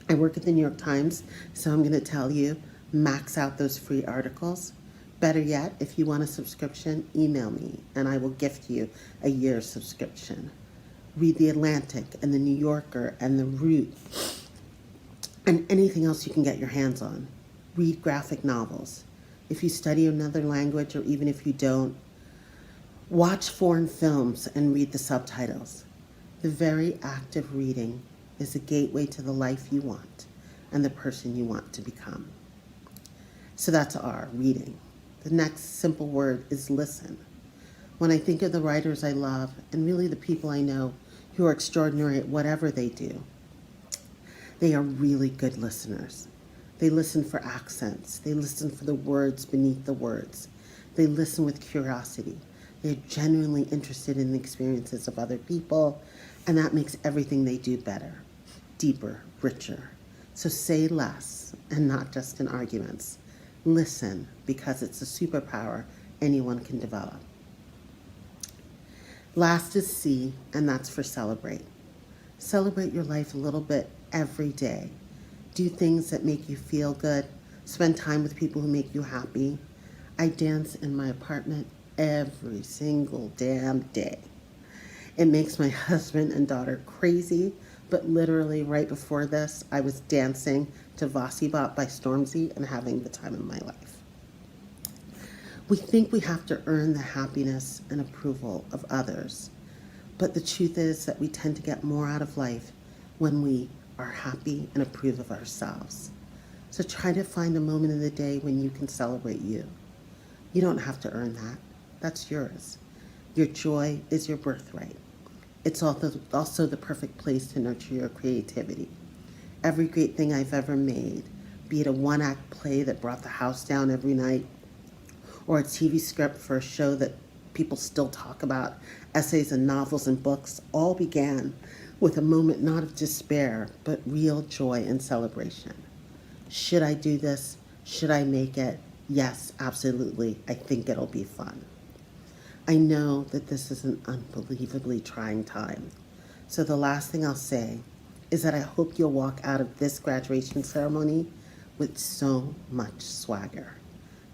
I work at the New York Times, so I'm going to tell you, max out those free articles. Better yet, if you want a subscription, email me and I will gift you a year's subscription. Read The Atlantic and The New Yorker and The Root and anything else you can get your hands on. Read graphic novels. If you study another language or even if you don't, watch foreign films and read the subtitles. The very act of reading is a gateway to the life you want and the person you want to become. So that's R, reading. The next simple word is listen. When I think of the writers I love, and really the people I know who are extraordinary at whatever they do, they are really good listeners. They listen for accents. They listen for the words beneath the words. They listen with curiosity. They're genuinely interested in the experiences of other people, and that makes everything they do better, deeper, richer. So say less, and not just in arguments. Listen, because it's a superpower anyone can develop. Last is C, and that's for celebrate. Celebrate your life a little bit every day. Do things that make you feel good. Spend time with people who make you happy. I dance in my apartment every single damn day. It makes my husband and daughter crazy, but literally right before this, I was dancing to Vossi Bop by Stormzy and having the time of my life. We think we have to earn the happiness and approval of others, but the truth is that we tend to get more out of life when we are happy and approve of ourselves. So try to find a moment in the day when you can celebrate you. You don't have to earn that. That's yours. Your joy is your birthright. It's also the perfect place to nurture your creativity. Every great thing I've ever made, be it a one-act play that brought the house down every night, or a TV script for a show that people still talk about, essays and novels and books, all began with a moment not of despair, but real joy and celebration. Should I do this? Should I make it? Yes, absolutely. I think it'll be fun. I know that this is an unbelievably trying time. So the last thing I'll say is that I hope you'll walk out of this graduation ceremony with so much swagger.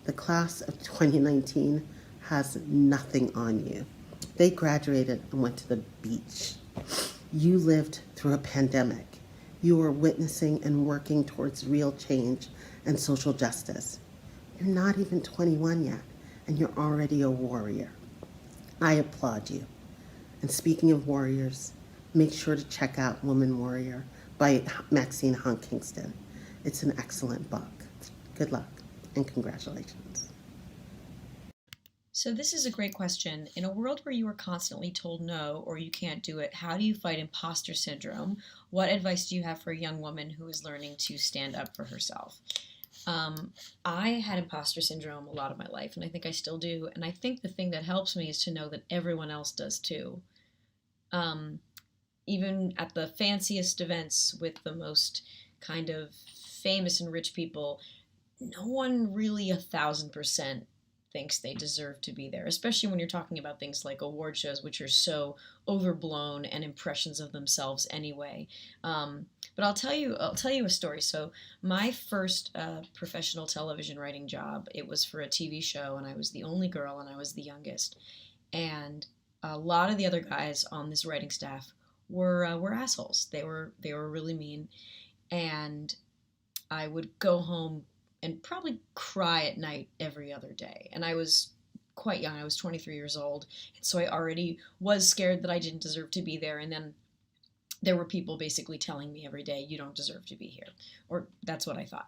The class of 2019 has nothing on you. They graduated and went to the beach. You lived through a pandemic. You are witnessing and working towards real change and social justice. You're not even 21 yet, and you're already a warrior. I applaud you. And speaking of warriors, make sure to check out Woman Warrior by Maxine Hunt Kingston. It's an excellent book. Good luck and congratulations. So this is a great question. In a world where you are constantly told no or you can't do it, how do you fight imposter syndrome? What advice do you have for a young woman who is learning to stand up for herself? I had imposter syndrome a lot of my life, and I think I still do. And I think the thing that helps me is to know that everyone else does too. Even at the fanciest events with the most kind of famous and rich people, no one really 1,000% thinks they deserve to be there, especially when you're talking about things like award shows, which are so overblown and impressions of themselves anyway. But I'll tell you a story. So my first professional television writing job, it was for a TV show, and I was the only girl and I was the youngest. And a lot of the other guys on this writing staff were assholes. They were really mean, and I would go home and probably cry at night every other day. And I was quite young. I was 23 years old. And so I already was scared that I didn't deserve to be there. And then there were people basically telling me every day, you don't deserve to be here. Or that's what I thought.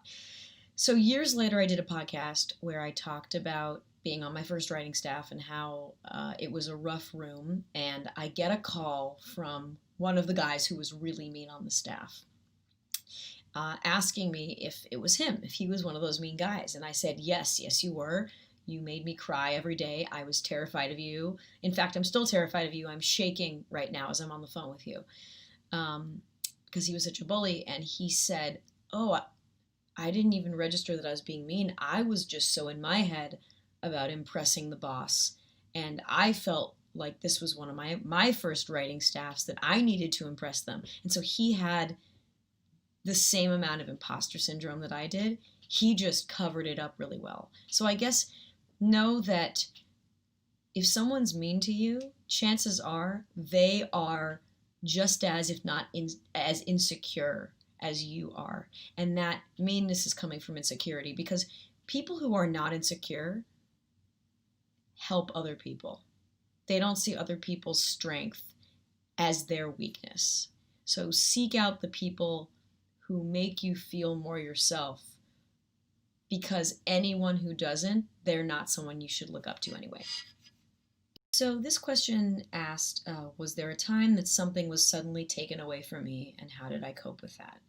So years later, I did a podcast where I talked about being on my first writing staff and how it was a rough room. And I get a call from one of the guys who was really mean on the staff, asking me if it was him, if he was one of those mean guys. And I said, yes, you were. You made me cry every day. I was terrified of you. In fact, I'm still terrified of you. I'm shaking right now as I'm on the phone with you. Because he was such a bully. And he said, oh, I didn't even register that I was being mean. I was just so in my head about impressing the boss. And I felt like this was one of my first writing staffs, that I needed to impress them. And so he had the same amount of imposter syndrome that I did. He just covered it up really well. So I guess know that if someone's mean to you, chances are they are just as, if not as insecure as you are. And that meanness is coming from insecurity, because people who are not insecure help other people. They don't see other people's strength as their weakness. So seek out the people who make you feel more yourself, because anyone who doesn't, they're not someone you should look up to anyway. So this question asked, was there a time that something was suddenly taken away from me, and how did I cope with that?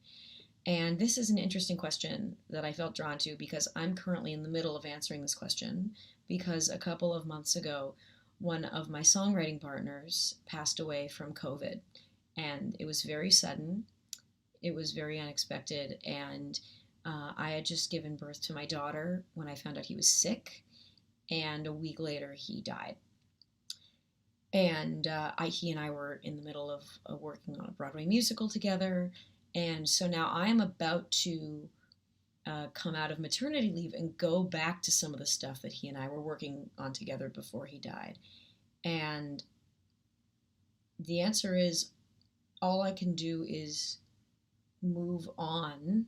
And this is an interesting question that I felt drawn to, because I'm currently in the middle of answering this question, because a couple of months ago, one of my songwriting partners passed away from COVID, and it was very sudden. It was very unexpected, and I had just given birth to my daughter when I found out he was sick, and a week later he died. And he and I were in the middle of working on a Broadway musical together, and so now I am about to come out of maternity leave and go back to some of the stuff that he and I were working on together before he died. And the answer is, all I can do is move on,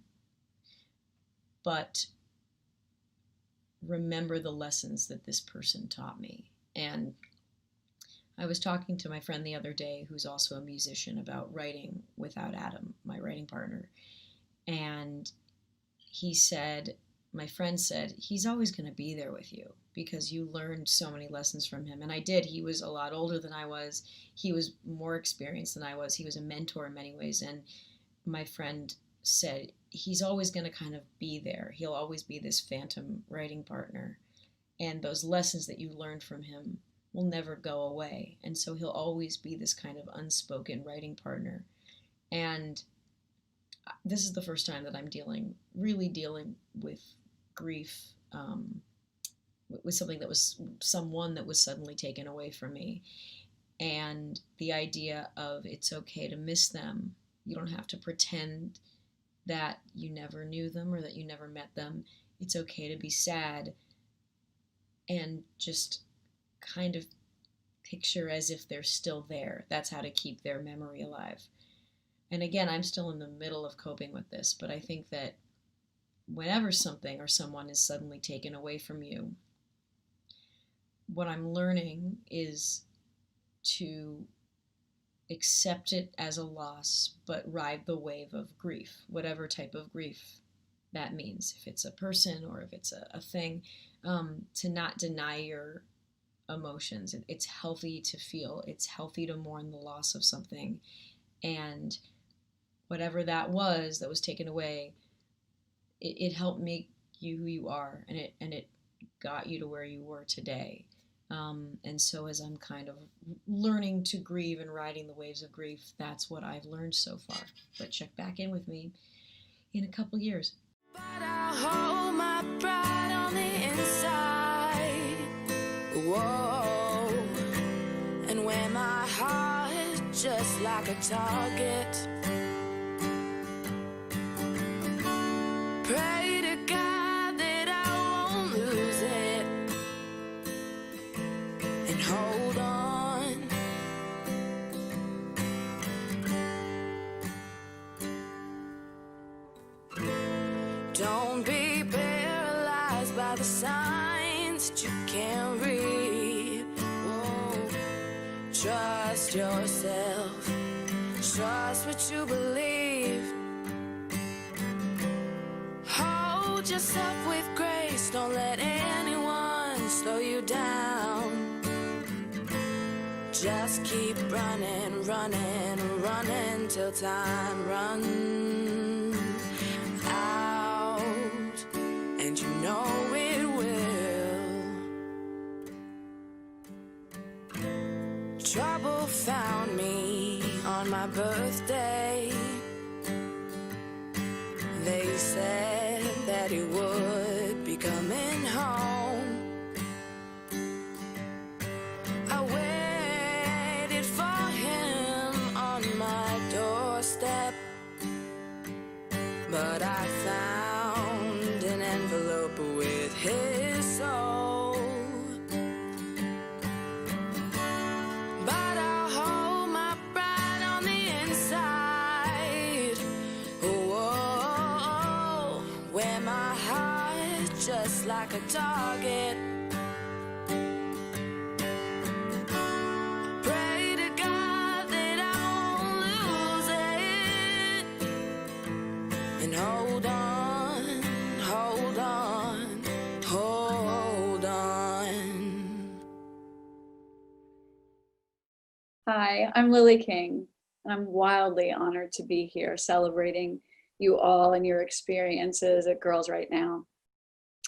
but remember the lessons that this person taught me. And I was talking to my friend the other day, who's also a musician, about writing without Adam, my writing partner. And he said, my friend said, he's always going to be there with you because you learned so many lessons from him. And I did. He was a lot older than I was. He was more experienced than I was. He was a mentor in many ways. And my friend said, he's always going to kind of be there. He'll always be this phantom writing partner. And those lessons that you learned from him will never go away. And so he'll always be this kind of unspoken writing partner. And this is the first time that I'm really dealing with grief, with something that was someone that was suddenly taken away from me. And the idea of it's okay to miss them. You don't have to pretend that you never knew them or that you never met them. It's okay to be sad and just kind of picture as if they're still there. That's how to keep their memory alive. And again, I'm still in the middle of coping with this, but I think that whenever something or someone is suddenly taken away from you, what I'm learning is to accept it as a loss, but ride the wave of grief, whatever type of grief that means. If it's a person or if it's a thing, to not deny your emotions. It's healthy to feel. It's healthy to mourn the loss of something. And whatever that was taken away, it helped make you who you are, and it got you to where you were today. And so as I'm kind of learning to grieve and riding the waves of grief, that's what I've learned so far. But check back in with me in a couple years. But I hold my pride on the inside. Whoa. And wear my heart just like a target. Pray to God that I won't lose it. And hold on. Don't be paralyzed by the signs that you can't read. Whoa. Trust yourself. Trust what you believe. Hold yourself with grace. Don't let anyone slow you down. Just keep running, running, running till time runs out. And you know it will. Trouble found me on my birthday. They said that he would be coming home. I waited for him on my doorstep, but I found an envelope with his soul. But I'll hold my pride on the inside. Whoa, wear my heart just like a target. Pray to God that I won't lose it. And hold on, hold on, hold on. Hi, I'm Lily King. I'm wildly honored to be here celebrating you all and your experiences at Girls Right Now.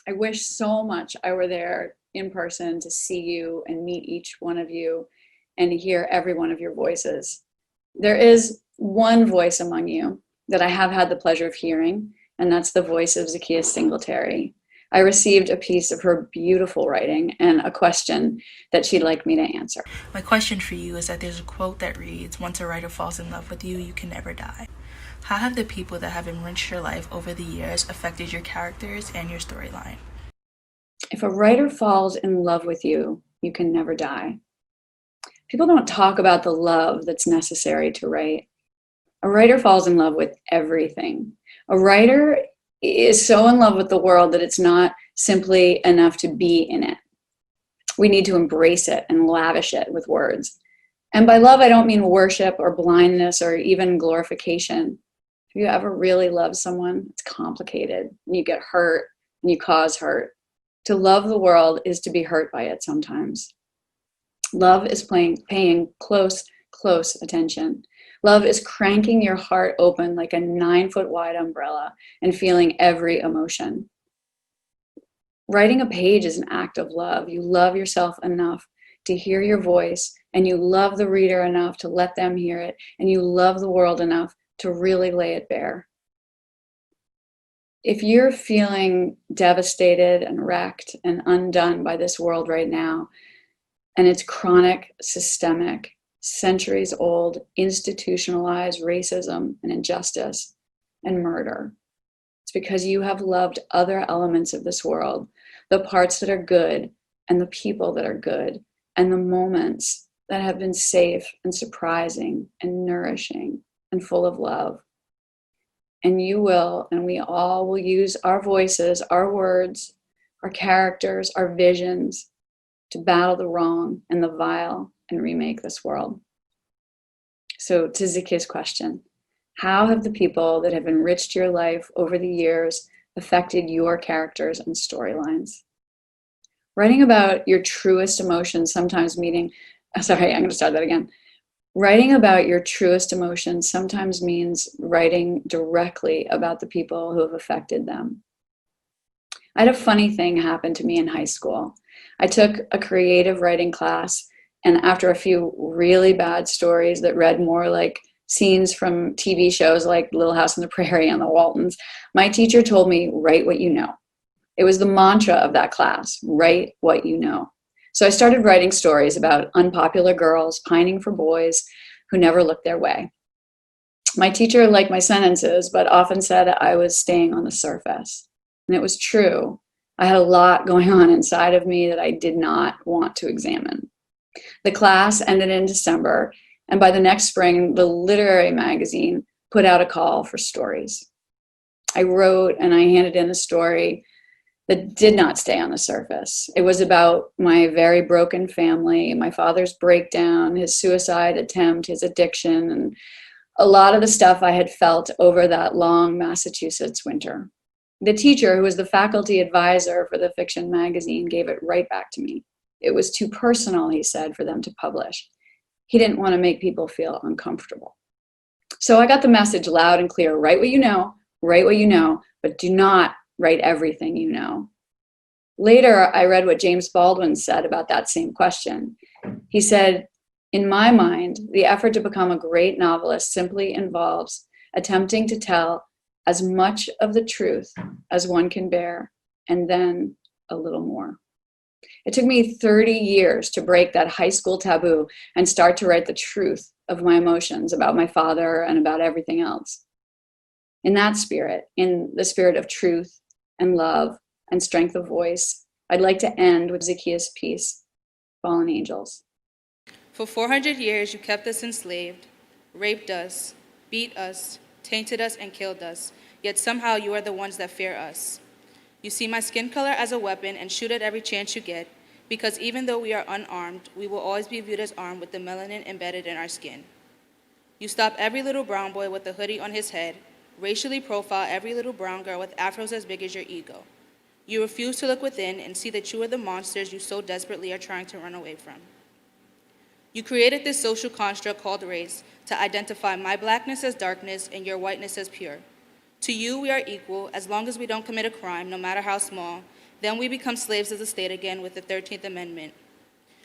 I wish so much I were there in person to see you and meet each one of you and to hear every one of your voices. There is one voice among you that I have had the pleasure of hearing, and that's the voice of Zacchaeus Singletary. I received a piece of her beautiful writing and a question that she'd like me to answer. My question for you is that there's a quote that reads, "Once a writer falls in love with you, you can never die." How have the people that have enriched your life over the years affected your characters and your storyline? If a writer falls in love with you, you can never die. People don't talk about the love that's necessary to write. A writer falls in love with everything. A writer is so in love with the world that it's not simply enough to be in it. We need to embrace it and lavish it with words. And by love, I don't mean worship or blindness or even glorification. If you ever really love someone, it's complicated. And you get hurt and you cause hurt. To love the world is to be hurt by it sometimes. Love is paying close attention. Love is cranking your heart open like a 9-foot wide umbrella and feeling every emotion. Writing a page is an act of love. You love yourself enough to hear your voice, and you love the reader enough to let them hear it, and you love the world enough to really lay it bare. If you're feeling devastated and wrecked and undone by this world right now, and it's chronic, systemic, centuries old, institutionalized racism and injustice and murder, it's because you have loved other elements of this world, the parts that are good and the people that are good and the moments that have been safe and surprising and nourishing and full of love. And you will, and we all will use our voices, our words, our characters, our visions to battle the wrong and the vile and remake this world. So to Zacchaeus' question, how have the people that have enriched your life over the years affected your characters and storylines? Writing about your truest emotions sometimes Writing about your truest emotions sometimes means writing directly about the people who have affected them. I had a funny thing happen to me in high school. I took a creative writing class, and after a few really bad stories that read more like scenes from TV shows like Little House on the Prairie and the Waltons, my teacher told me, write what you know. It was the mantra of that class, write what you know. So I started writing stories about unpopular girls pining for boys who never looked their way. My teacher liked my sentences, but often said I was staying on the surface. And it was true. I had a lot going on inside of me that I did not want to examine. The class ended in December, and by the next spring, the literary magazine put out a call for stories. I wrote and I handed in a story that did not stay on the surface. It was about my very broken family, my father's breakdown, his suicide attempt, his addiction, and a lot of the stuff I had felt over that long Massachusetts winter. The teacher, who was the faculty advisor for the fiction magazine, gave it right back to me. It was too personal, he said, for them to publish. He didn't want to make people feel uncomfortable. So I got the message loud and clear: write what you know, but do not write everything you know. Later, I read what James Baldwin said about that same question. He said, in my mind, the effort to become a great novelist simply involves attempting to tell as much of the truth as one can bear, and then a little more. It took me 30 years to break that high school taboo and start to write the truth of my emotions about my father and about everything else. In that spirit, in the spirit of truth and love and strength of voice, I'd like to end with Zacchaeus' piece, Fallen Angels. For 400 years you kept us enslaved, raped us, beat us, tainted us, and killed us, yet somehow you are the ones that fear us. You see my skin color as a weapon and shoot at every chance you get, because even though we are unarmed, we will always be viewed as armed with the melanin embedded in our skin. You stop every little brown boy with a hoodie on his head, racially profile every little brown girl with afros as big as your ego. You refuse to look within and see that you are the monsters you so desperately are trying to run away from. You created this social construct called race to identify my blackness as darkness and your whiteness as pure. To you, we are equal as long as we don't commit a crime, no matter how small. Then we become slaves of the state again with the 13th Amendment.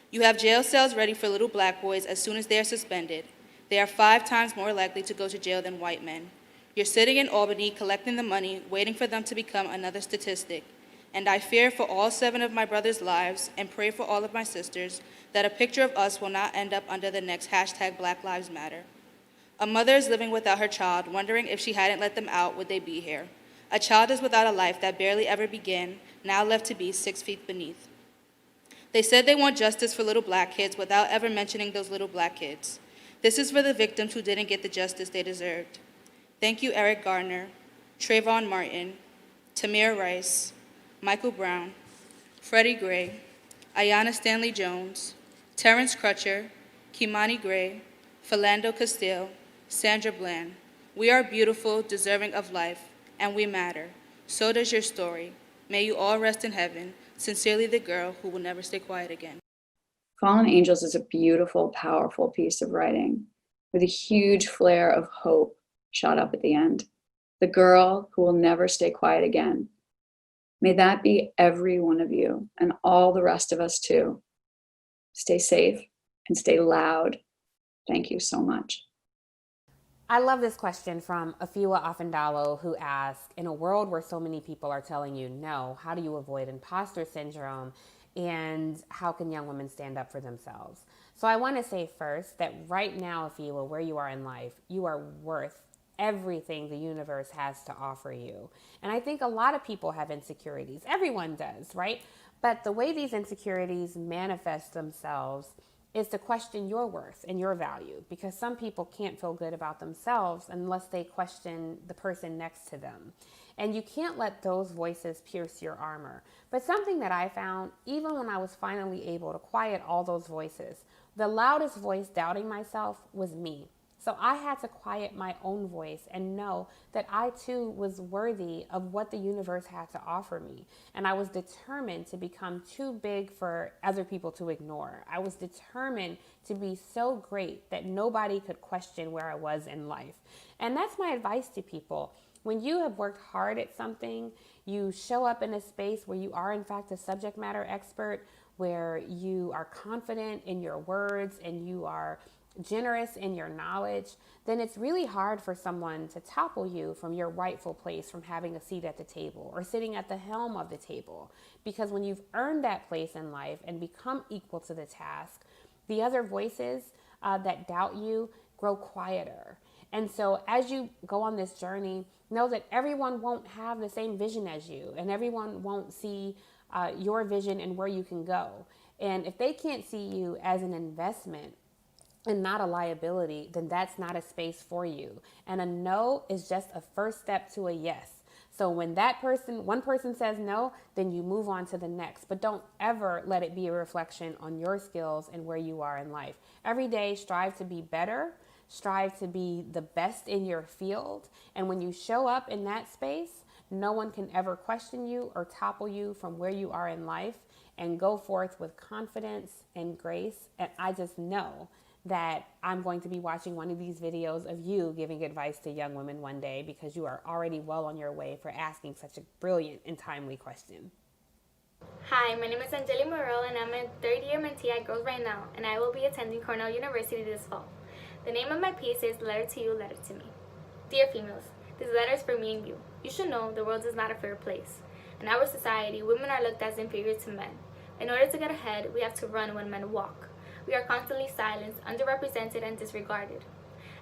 You have jail cells ready for little black boys as soon as they are suspended. They are 5 times more likely to go to jail than white men. You're sitting in Albany collecting the money, waiting for them to become another statistic. And I fear for all 7 of my brother's lives and pray for all of my sisters that a picture of us will not end up under the next hashtag Black Lives Matter. A mother is living without her child, wondering if she hadn't let them out, would they be here? A child is without a life that barely ever began, now left to be 6 feet beneath. They said they want justice for little black kids without ever mentioning those little black kids. This is for the victims who didn't get the justice they deserved. Thank you, Eric Garner, Trayvon Martin, Tamir Rice, Michael Brown, Freddie Gray, Ayanna Stanley Jones, Terrence Crutcher, Kimani Gray, Philando Castile, Sandra Bland. We are beautiful, deserving of life, and we matter. So does your story. May you all rest in heaven. Sincerely, the girl who will never stay quiet again. Fallen Angels is a beautiful, powerful piece of writing with a huge flare of hope shot up at the end. The girl who will never stay quiet again. May that be every one of you and all the rest of us too. Stay safe and stay loud. Thank you so much. I love this question from Afiwa Afandalo, who asks, in a world where so many people are telling you no, how do you avoid imposter syndrome? And how can young women stand up for themselves? So I want to say first that right now, Afiwa, where you are in life, you are worth everything the universe has to offer you. And I think a lot of people have insecurities. Everyone does, right? But the way these insecurities manifest themselves is to question your worth and your value, because some people can't feel good about themselves unless they question the person next to them. And you can't let those voices pierce your armor. But something that I found, even when I was finally able to quiet all those voices, the loudest voice doubting myself was me. So I had to quiet my own voice and know that I too was worthy of what the universe had to offer me. And I was determined to become too big for other people to ignore. I was determined to be so great that nobody could question where I was in life. And that's my advice to people. When you have worked hard at something, you show up in a space where you are in fact a subject matter expert, where you are confident in your words and you are generous in your knowledge, then it's really hard for someone to topple you from your rightful place, from having a seat at the table or sitting at the helm of the table. Because when you've earned that place in life and become equal to the task, the other voices that doubt you grow quieter. And so as you go on this journey, know that everyone won't have the same vision as you, and everyone won't see your vision and where you can go. And if they can't see you as an investment and not a liability, then that's not a space for you. And a no is just a first step to a yes. So when one person says no, then you move on to the next. But don't ever let it be a reflection on your skills and where you are in life. Every day, strive to be better, strive to be the best in your field. And when you show up in that space, no one can ever question you or topple you from where you are in life, and go forth with confidence and grace. And I just know that I'm going to be watching one of these videos of you giving advice to young women one day, because you are already well on your way for asking such a brilliant and timely question. Hi, my name is Angeli Morel, and I'm a third-year mentee at Girls Right Now, and I will be attending Cornell University this fall. The name of my piece is Letter to You, Letter to Me. Dear females, this letter is for me and you. You should know the world is not a fair place. In our society, women are looked as inferior to men. In order to get ahead, we have to run when men walk. We are constantly silenced, underrepresented, and disregarded.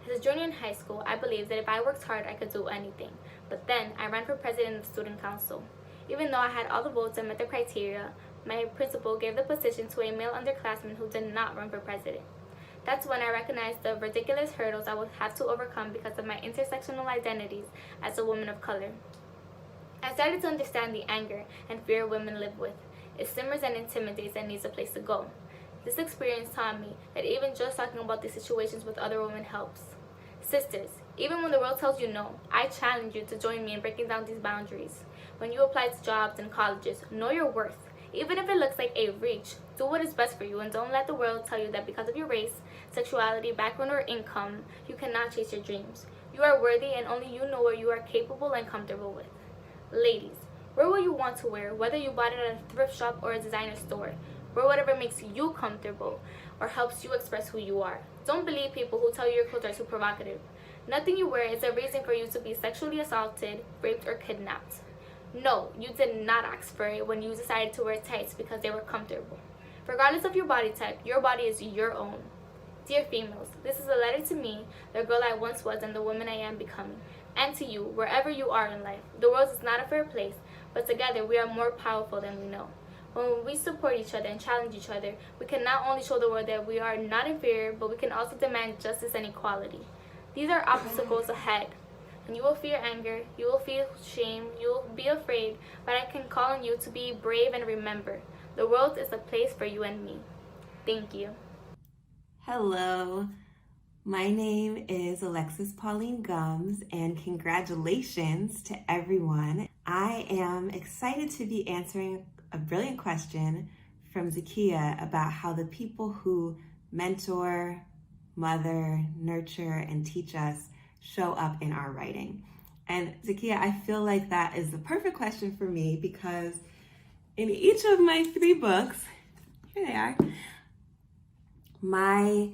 As a junior in high school, I believed that if I worked hard, I could do anything. But then, I ran for president of the student council. Even though I had all the votes and met the criteria, my principal gave the position to a male underclassman who did not run for president. That's when I recognized the ridiculous hurdles I would have to overcome because of my intersectional identities as a woman of color. I started to understand the anger and fear women live with. It simmers and intimidates and needs a place to go. This experience taught me that even just talking about these situations with other women helps. Sisters, even when the world tells you no, I challenge you to join me in breaking down these boundaries. When you apply to jobs and colleges, know your worth. Even if it looks like a reach, do what is best for you, and don't let the world tell you that because of your race, sexuality, background, or income, you cannot chase your dreams. You are worthy, and only you know what you are capable and comfortable with. Ladies, wear what you want to wear, whether you bought it at a thrift shop or a designer store. Wear whatever makes you comfortable or helps you express who you are. Don't believe people who tell you your clothes are too provocative. Nothing you wear is a reason for you to be sexually assaulted, raped, or kidnapped. No, you did not ask for it when you decided to wear tights because they were comfortable. Regardless of your body type, your body is your own. Dear females, this is a letter to me, the girl I once was and the woman I am becoming. And to you, wherever you are in life. The world is not a fair place, but together we are more powerful than we know. When we support each other and challenge each other, we can not only show the world that we are not inferior, but we can also demand justice and equality. These are obstacles ahead. And you will fear anger, you will feel shame, you will be afraid, but I can call on you to be brave and remember, the world is a place for you and me. Thank you. Hello, my name is Alexis Pauline Gums, and congratulations to everyone. I am excited to be answering a brilliant question from Zakia about how the people who mentor, mother, nurture, and teach us show up in our writing. And Zakia, I feel like that is the perfect question for me, because in each of my 3 books, here they are, my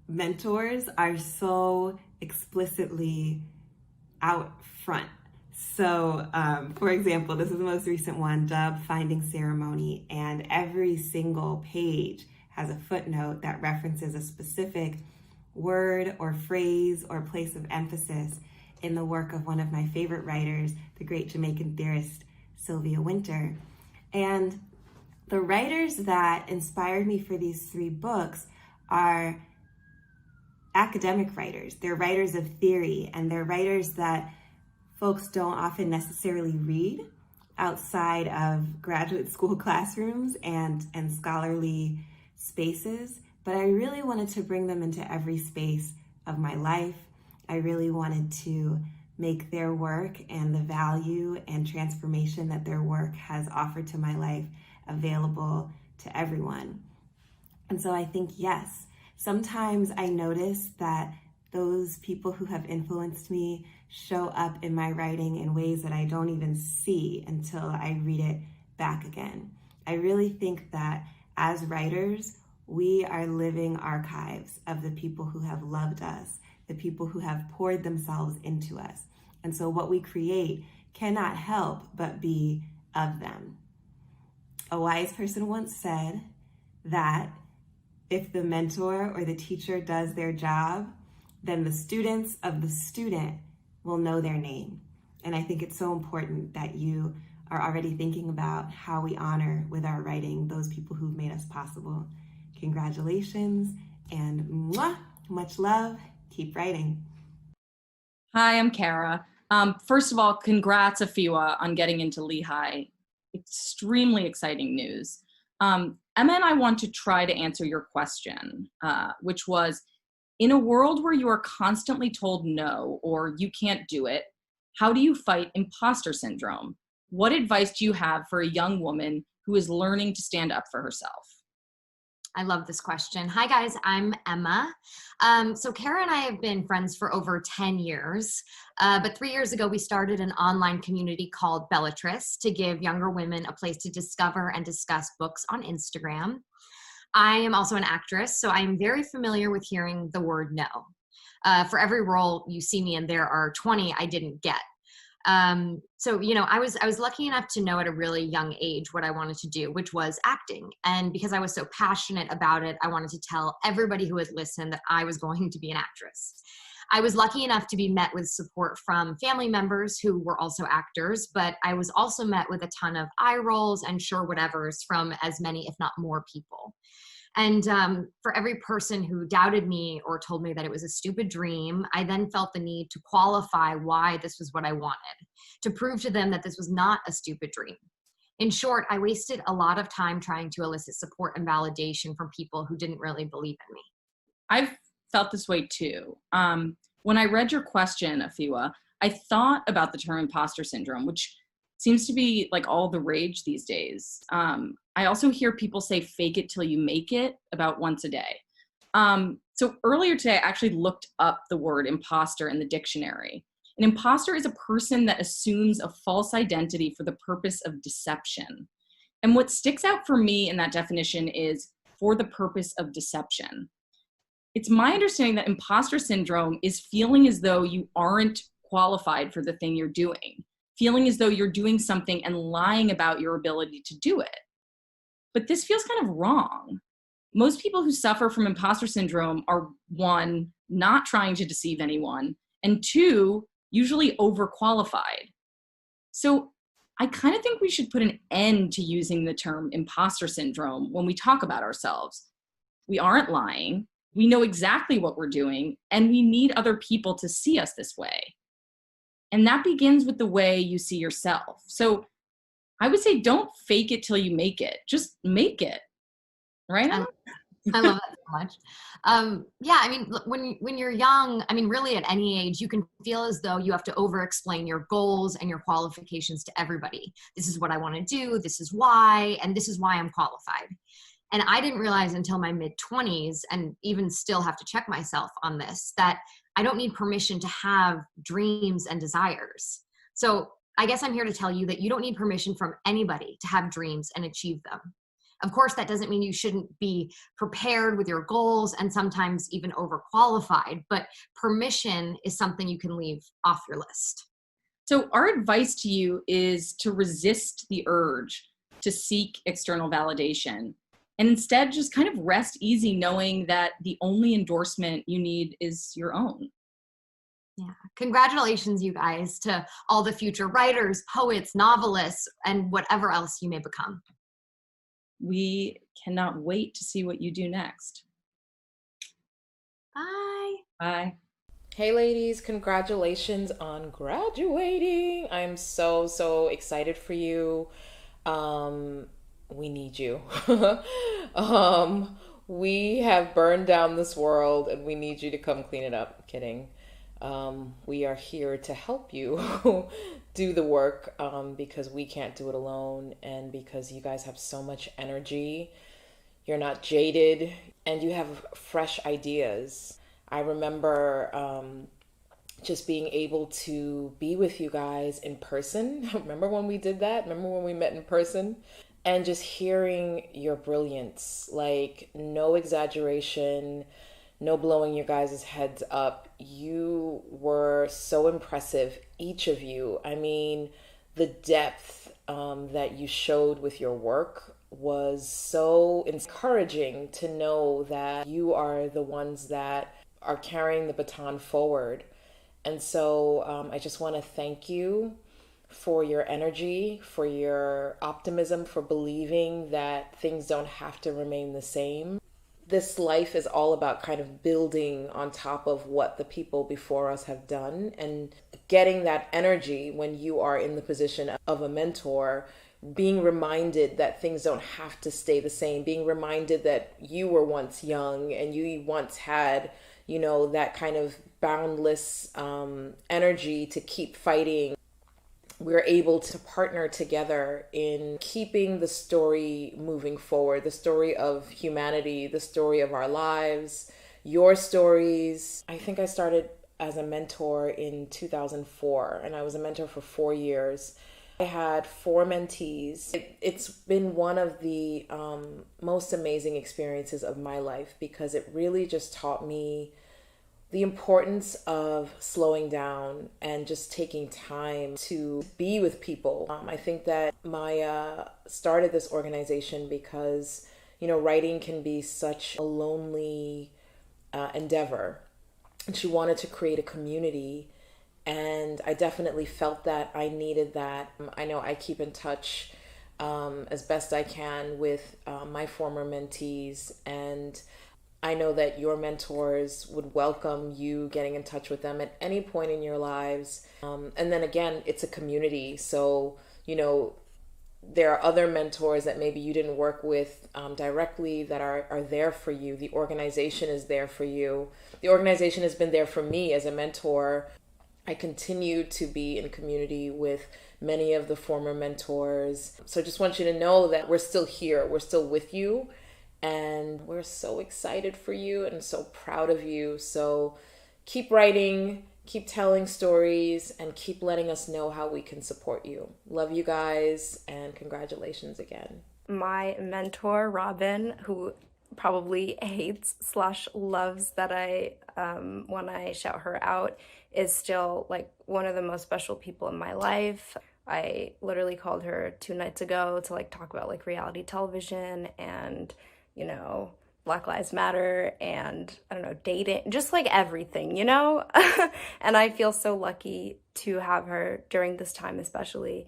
mentors are so explicitly out front. So, for example, this is the most recent one, Dove Finding Ceremony, and every single page has a footnote that references a specific word or phrase or place of emphasis in the work of one of my favorite writers, the great Jamaican theorist Sylvia Wynter. And the writers that inspired me for these 3 books are academic writers. They're writers of theory, and they're writers that folks don't often necessarily read outside of graduate school classrooms and scholarly spaces. But I really wanted to bring them into every space of my life. I really wanted to make their work and the value and transformation that their work has offered to my life available to everyone. And so I think, yes, sometimes I notice that those people who have influenced me show up in my writing in ways that I don't even see until I read it back again. I really think that as writers, we are living archives of the people who have loved us, the people who have poured themselves into us. And so what we create cannot help but be of them. A wise person once said that if the mentor or the teacher does their job, then the students of the student will know their name. And I think it's so important that you are already thinking about how we honor with our writing those people who've made us possible. Congratulations and mwah, much love. Keep writing. Hi, I'm Kara. First of all, congrats, Afiwa, on getting into Lehigh. Extremely exciting news. Emma and I want to try to answer your question, which was, In a world where you are constantly told no or you can't do it, how do you fight imposter syndrome? What advice do you have for a young woman who is learning to stand up for herself? I love this question. Hi guys, I'm Emma. So Kara and I have been friends for over 10 years, but 3 years ago we started an online community called Bellatrix to give younger women a place to discover and discuss books on Instagram. I am also an actress, so I am very familiar with hearing the word no. For every role you see me in, there are 20 I didn't get. So, you know, I was lucky enough to know at a really young age what I wanted to do, which was acting. And because I was so passionate about it, I wanted to tell everybody who would listen that I was going to be an actress. I was lucky enough to be met with support from family members who were also actors, but I was also met with a ton of eye rolls and sure whatevers from as many, if not more people. And for every person who doubted me or told me that it was a stupid dream, I then felt the need to qualify why this was what I wanted, to prove to them that this was not a stupid dream. In short, I wasted a lot of time trying to elicit support and validation from people who didn't really believe in me. I've felt this way too. When I read your question, Afiwa, I thought about the term imposter syndrome, which seems to be like all the rage these days. I also hear people say fake it till you make it about once a day. So earlier today, I actually looked up the word imposter in the dictionary. An imposter is a person that assumes a false identity for the purpose of deception. And what sticks out for me in that definition is for the purpose of deception. It's my understanding that imposter syndrome is feeling as though you aren't qualified for the thing you're doing, feeling as though you're doing something and lying about your ability to do it. But this feels kind of wrong. Most people who suffer from imposter syndrome are, one, not trying to deceive anyone, and two, usually overqualified. So I kind of think we should put an end to using the term imposter syndrome when we talk about ourselves. We aren't lying. We know exactly what we're doing, and we need other people to see us this way. And that begins with the way you see yourself. So I would say don't fake it till you make it. Just make it. Right? I love that so much. Yeah, I mean, look, when you're young, I mean, really at any age, you can feel as though you have to over-explain your goals and your qualifications to everybody. This is what I want to do. This is why, and this is why I'm qualified. And I didn't realize until my mid-20s, and even still have to check myself on this, that I don't need permission to have dreams and desires. So I guess I'm here to tell you that you don't need permission from anybody to have dreams and achieve them. Of course, that doesn't mean you shouldn't be prepared with your goals and sometimes even overqualified, but permission is something you can leave off your list. So our advice to you is to resist the urge to seek external validation and instead just kind of rest easy knowing that the only endorsement you need is your own. Yeah. Congratulations, you guys, to all the future writers, poets, novelists, and whatever else you may become. We cannot wait to see what you do next. Bye. Bye. Hey ladies, congratulations on graduating. I'm so excited for you. We need you. We have burned down this world and we need you to come clean it up. Kidding. We are here to help you do the work because we can't do it alone and because you guys have so much energy. You're not jaded and you have fresh ideas. I remember just being able to be with you guys in person. Remember when we did that? Remember when we met in person? And just hearing your brilliance, like no exaggeration, no blowing your guys' heads up. You were so impressive, each of you. I mean, the depth that you showed with your work was so encouraging to know that you are the ones that are carrying the baton forward. And so I just want to thank you for your energy, for your optimism, for believing that things don't have to remain the same. This life is all about kind of building on top of what the people before us have done and getting that energy when you are in the position of a mentor, being reminded that things don't have to stay the same, being reminded that you were once young and you once had, you know, that kind of boundless energy to keep fighting. We're able to partner together in keeping the story moving forward, the story of humanity, the story of our lives, your stories. I think I started as a mentor in 2004, and I was a mentor for 4 years. I had 4 mentees. It's been one of the most amazing experiences of my life, because it really just taught me the importance of slowing down and just taking time to be with people. I think that Maya started this organization because, you know, writing can be such a lonely endeavor. And she wanted to create a community. And I definitely felt that I needed that. I know I keep in touch as best I can with my former mentees, and I know that your mentors would welcome you getting in touch with them at any point in your lives. And then again, it's a community. So, you know, there are other mentors that maybe you didn't work with directly that are there for you. The organization is there for you. The organization has been there for me as a mentor. I continue to be in community with many of the former mentors. So I just want you to know that we're still here. We're still with you. And we're so excited for you and so proud of you. So keep writing, keep telling stories, and keep letting us know how we can support you. Love you guys, and congratulations again. My mentor, Robin, who probably hates/loves that when I shout her out, is still like one of the most special people in my life. I literally called her 2 nights ago to like talk about like reality television and, you know, Black Lives Matter and, I don't know, dating, just like everything, you know? And I feel so lucky to have her during this time especially.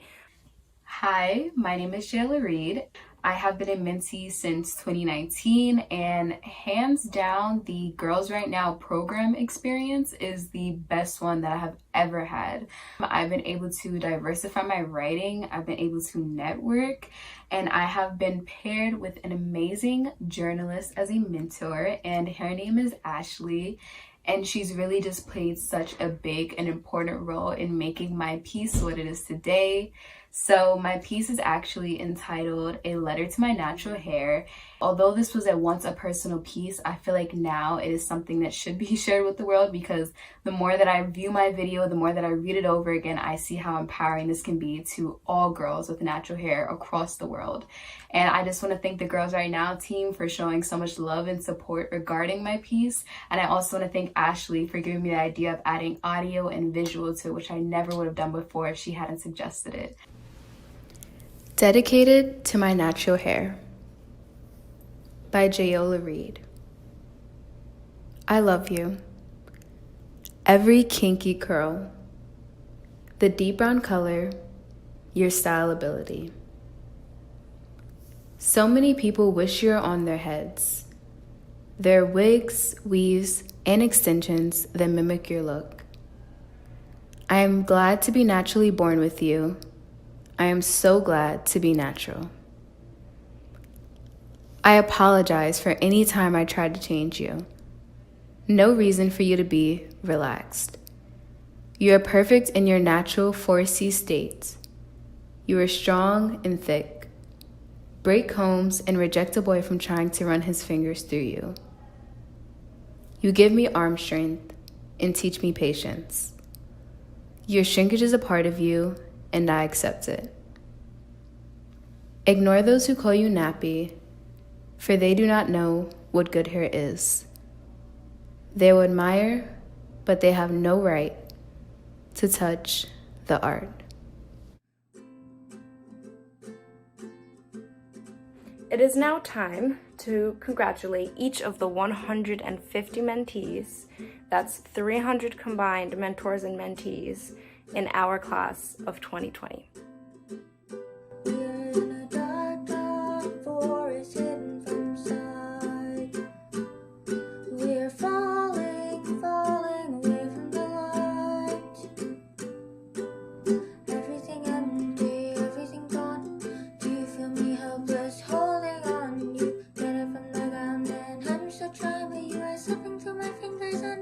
Hi, my name is Gala Reed. I have been a mentee since 2019, and hands down, the Girls Right Now program experience is the best one that I have ever had. I've been able to diversify my writing, I've been able to network, and I have been paired with an amazing journalist as a mentor, and her name is Ashley. And she's really just played such a big and important role in making my piece what it is today. So my piece is actually entitled A Letter to My Natural Hair. Although this was at once a personal piece, I feel like now it is something that should be shared with the world, because the more that I view my video, the more that I read it over again, I see how empowering this can be to all girls with natural hair across the world. And I just want to thank the Girls Right Now team for showing so much love and support regarding my piece. And I also want to thank Ashley for giving me the idea of adding audio and visual to it, which I never would have done before if she hadn't suggested it. Dedicated to My Natural Hair by Jayola Reed. I love you. Every kinky curl, the deep brown color, your style ability. So many people wish you're on their heads. There are wigs, weaves, and extensions that mimic your look. I am glad to be naturally born with you. I am so glad to be natural. I apologize for any time I tried to change you. No reason for you to be relaxed. You are perfect in your natural 4C state. You are strong and thick. Break combs and reject a boy from trying to run his fingers through you. You give me arm strength and teach me patience. Your shrinkage is a part of you, and I accept it. Ignore those who call you nappy, for they do not know what good hair is. They will admire, but they have no right to touch the art. It is now time to congratulate each of the 150 mentees, that's 300 combined mentors and mentees, in our class of 2020. Slipping through my fingers and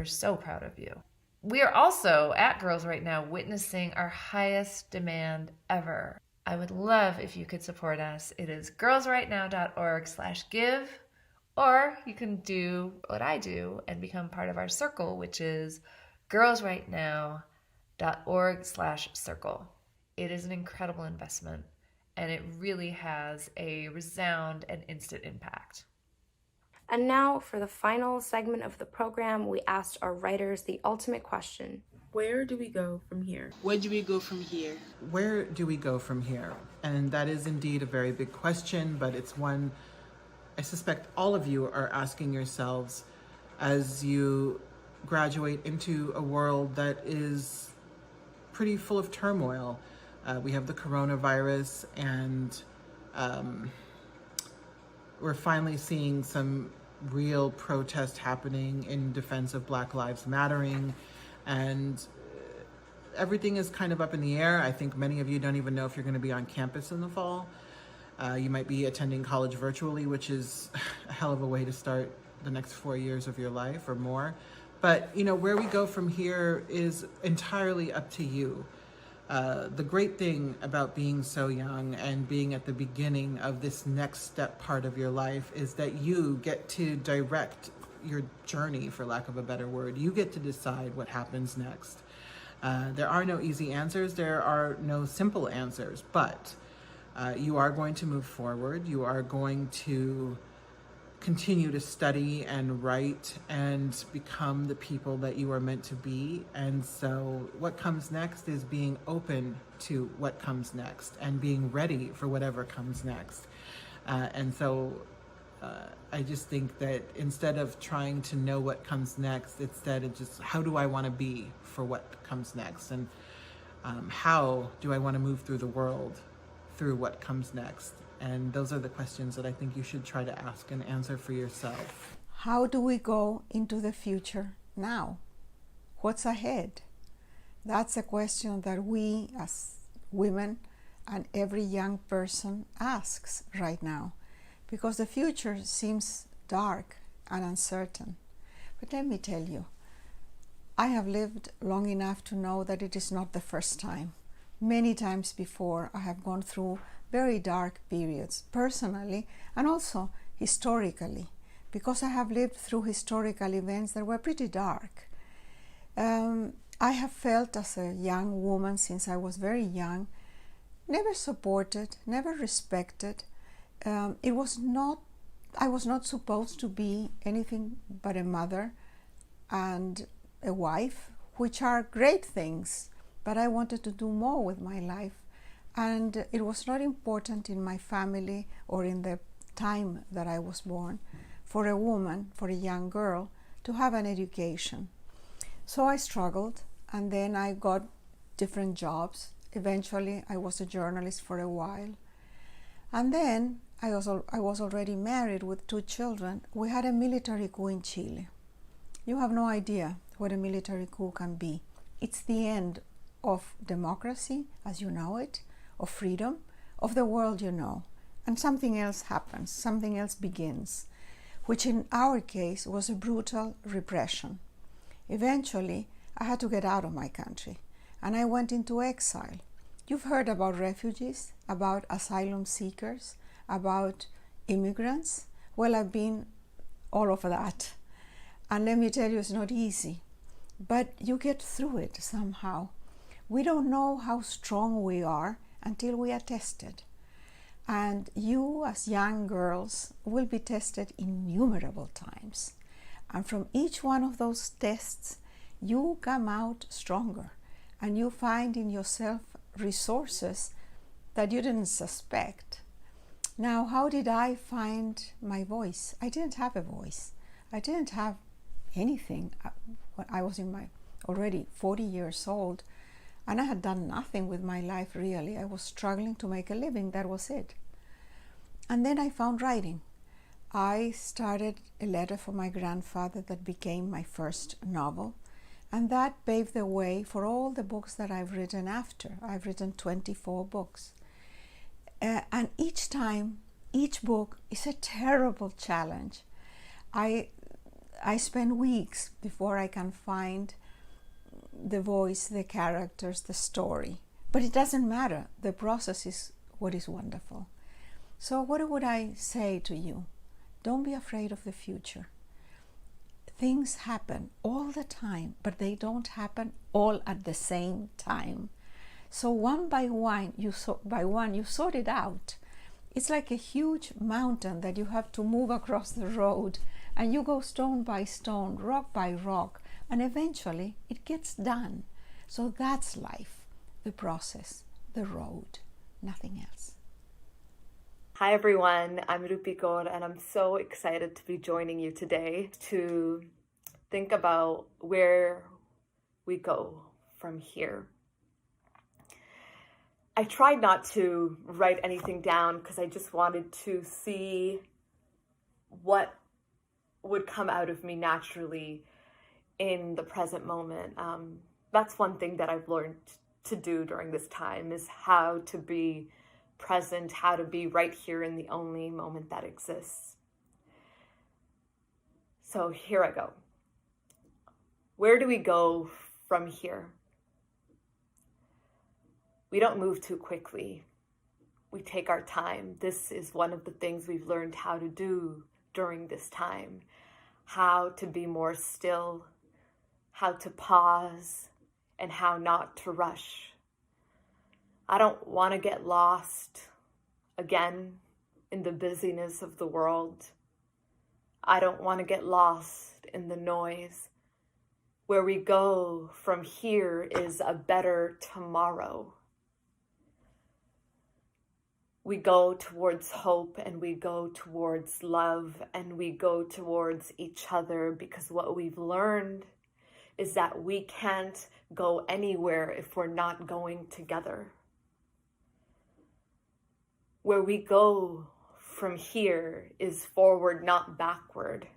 are so proud of you. We are also at Girls Right Now witnessing our highest demand ever. I would love if you could support us. It is girlsrightnow.org/give, or you can do what I do and become part of our circle, which is girlsrightnow.org/circle. It is an incredible investment, and it really has a resound and instant impact. And now for the final segment of the program, we asked our writers the ultimate question. Where do we go from here? Where do we go from here? Where do we go from here? And that is indeed a very big question, but it's one I suspect all of you are asking yourselves as you graduate into a world that is pretty full of turmoil. We have the coronavirus, and we're finally seeing some real protest happening in defense of Black Lives Mattering, and everything is kind of up in the air. I think many of you don't even know if you're going to be on campus in the fall. You might be attending college virtually, which is a hell of a way to start the next 4 years of your life or more. But, you know, where we go from here is entirely up to you. The great thing about being so young and being at the beginning of this next step part of your life is that you get to direct your journey, for lack of a better word. You get to decide what happens next. There are no easy answers. There are no simple answers, but you are going to move forward. You are going to continue to study and write and become the people that you are meant to be. And so what comes next is being open to what comes next and being ready for whatever comes next. And so I just think that instead of trying to know what comes next, instead of just how do I want to be for what comes next, and how do I want to move through the world through what comes next. And those are the questions that I think you should try to ask and answer for yourself. How do we go into the future now? What's ahead? That's a question that we as women and every young person asks right now, because the future seems dark and uncertain. But let me tell you, I have lived long enough to know that it is not the first time. Many times before, I have gone through very dark periods, personally and also historically, because I have lived through historical events that were pretty dark. I have felt as a young woman, since I was very young, never supported, never respected. I was not supposed to be anything but a mother and a wife, which are great things, but I wanted to do more with my life. And it was not important in my family or in the time that I was born for a woman, for a young girl, to have an education. So I struggled, and then I got different jobs. Eventually, I was a journalist for a while. And then I was already married with 2 children. We had a military coup in Chile. You have no idea what a military coup can be. It's the end of democracy as you know it, of freedom, of the world you know. And something else happens, something else begins, which in our case was a brutal repression. Eventually, I had to get out of my country, and I went into exile. You've heard about refugees, about asylum seekers, about immigrants. Well, I've been all of that. And let me tell you, it's not easy, but you get through it somehow. We don't know how strong we are until we are tested. And you, as young girls, will be tested innumerable times. And from each one of those tests, you come out stronger, and you find in yourself resources that you didn't suspect. Now, how did I find my voice? I didn't have a voice. I didn't have anything. I was already 40 years old, and I had done nothing with my life, really. I was struggling to make a living. That was it. And then I found writing. I started a letter for my grandfather that became my first novel, and that paved the way for all the books that I've written after. I've written 24 books. And each time, each book is a terrible challenge. I I spend weeks before I can find the voice, the characters, the story. But it doesn't matter. The process is what is wonderful. So what would I say to you? Don't be afraid of the future. Things happen all the time, but they don't happen all at the same time. So one by one, you sort it out. It's like a huge mountain that you have to move across the road, and you go stone by stone, rock by rock, and eventually it gets done. So that's life, the process, the road, nothing else. Hi everyone, I'm Rupikor and I'm so excited to be joining you today to think about where we go from here. I tried not to write anything down because I just wanted to see what would come out of me naturally in the present moment. That's one thing that I've learned to do during this time, is how to be present, how to be right here in the only moment that exists. So here I go. Where do we go from here? We don't move too quickly. We take our time. This is one of the things we've learned how to do during this time. How to be more still, how to pause, and how not to rush. I don't want to get lost again in the busyness of the world. I don't want to get lost in the noise. Where we go from here is a better tomorrow. We go towards hope, and we go towards love, and we go towards each other, because what we've learned is that we can't go anywhere if we're not going together. Where we go from here is forward, not backward.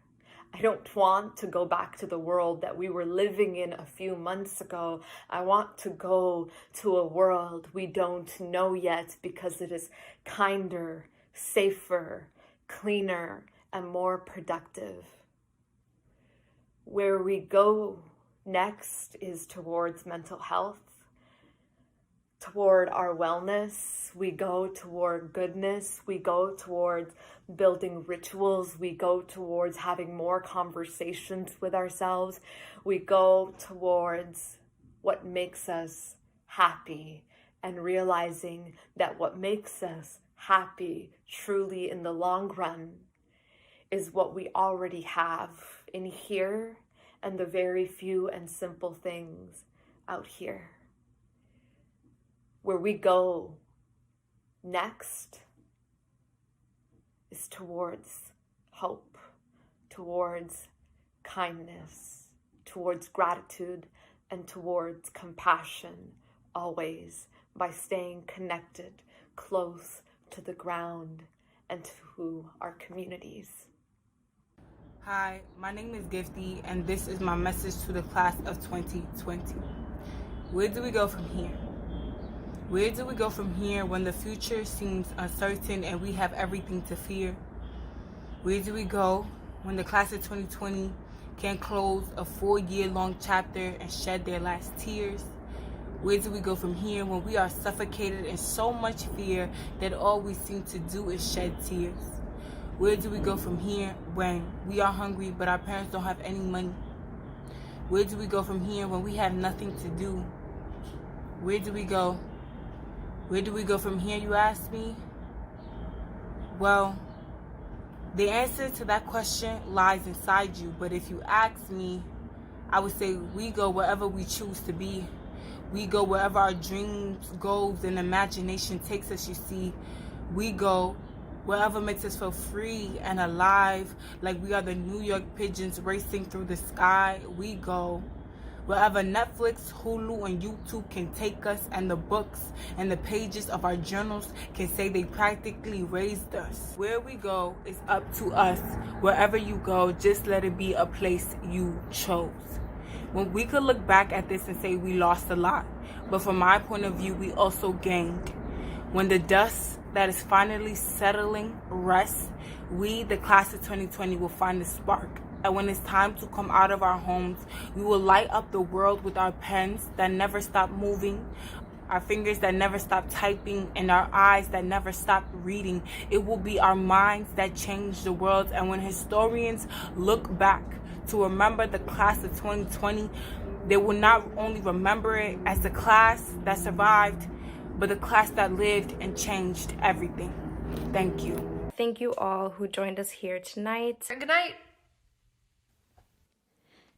I don't want to go back to the world that we were living in a few months ago. I want to go to a world we don't know yet, because it is kinder, safer, cleaner, and more productive. Where we go next is towards mental health, toward our wellness. We go toward goodness. We go towards building rituals. We go towards having more conversations with ourselves. We go towards what makes us happy, and realizing that what makes us happy truly in the long run is what we already have in here, and the very few and simple things out here. Where we go next is towards hope, towards kindness, towards gratitude, and towards compassion, always by staying connected, close to the ground and to our communities. Hi, my name is Gifty, and this is my message to the class of 2020. Where do we go from here? Where do we go from here when the future seems uncertain and we have everything to fear? Where do we go when the class of 2020 can close a 4-year-long chapter and shed their last tears? Where do we go from here when we are suffocated in so much fear that all we seem to do is shed tears? Where do we go from here when we are hungry but our parents don't have any money? Where do we go from here when we have nothing to do? Where do we go? Where do we go from here, you ask me? Well, the answer to that question lies inside you. But if you ask me, I would say we go wherever we choose to be. We go wherever our dreams, goals, and imagination takes us, you see. We go wherever makes us feel free and alive, like we are the New York pigeons racing through the sky. We go wherever Netflix, Hulu, and YouTube can take us, and the books and the pages of our journals can say they practically raised us. Where we go is up to us. Wherever you go, just let it be a place you chose. When we could look back at this and say we lost a lot, but from my point of view, we also gained. When the dust that is finally settling rests, we, the class of 2020, will find a spark, And when it's time to come out of our homes, we will light up the world with our pens that never stop moving, our fingers that never stop typing, and our eyes that never stop reading. It will be our minds that change the world. And when historians look back to remember the class of 2020, they will not only remember it as the class that survived, but the class that lived and changed everything. Thank you. Thank you all who joined us here tonight. And good night.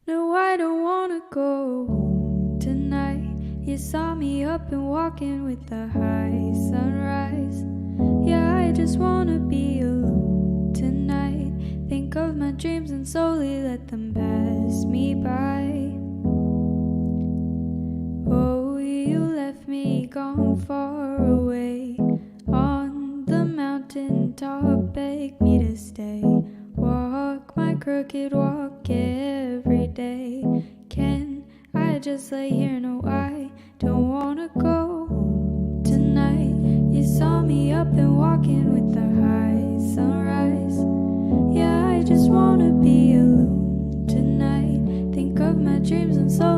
No, I don't wanna go home tonight. You saw me up and walking with the high sunrise. Yeah, I just wanna be alone tonight. Think of my dreams and slowly let them pass me by. Oh, you left me gone far away on the mountain top, beg me to stay. Walk my crooked walk every day. Can I just lay here? No, I don't wanna go home tonight. You saw me up and walking with the high sunrise. Yeah, I just wanna be alone tonight. Think of my dreams and so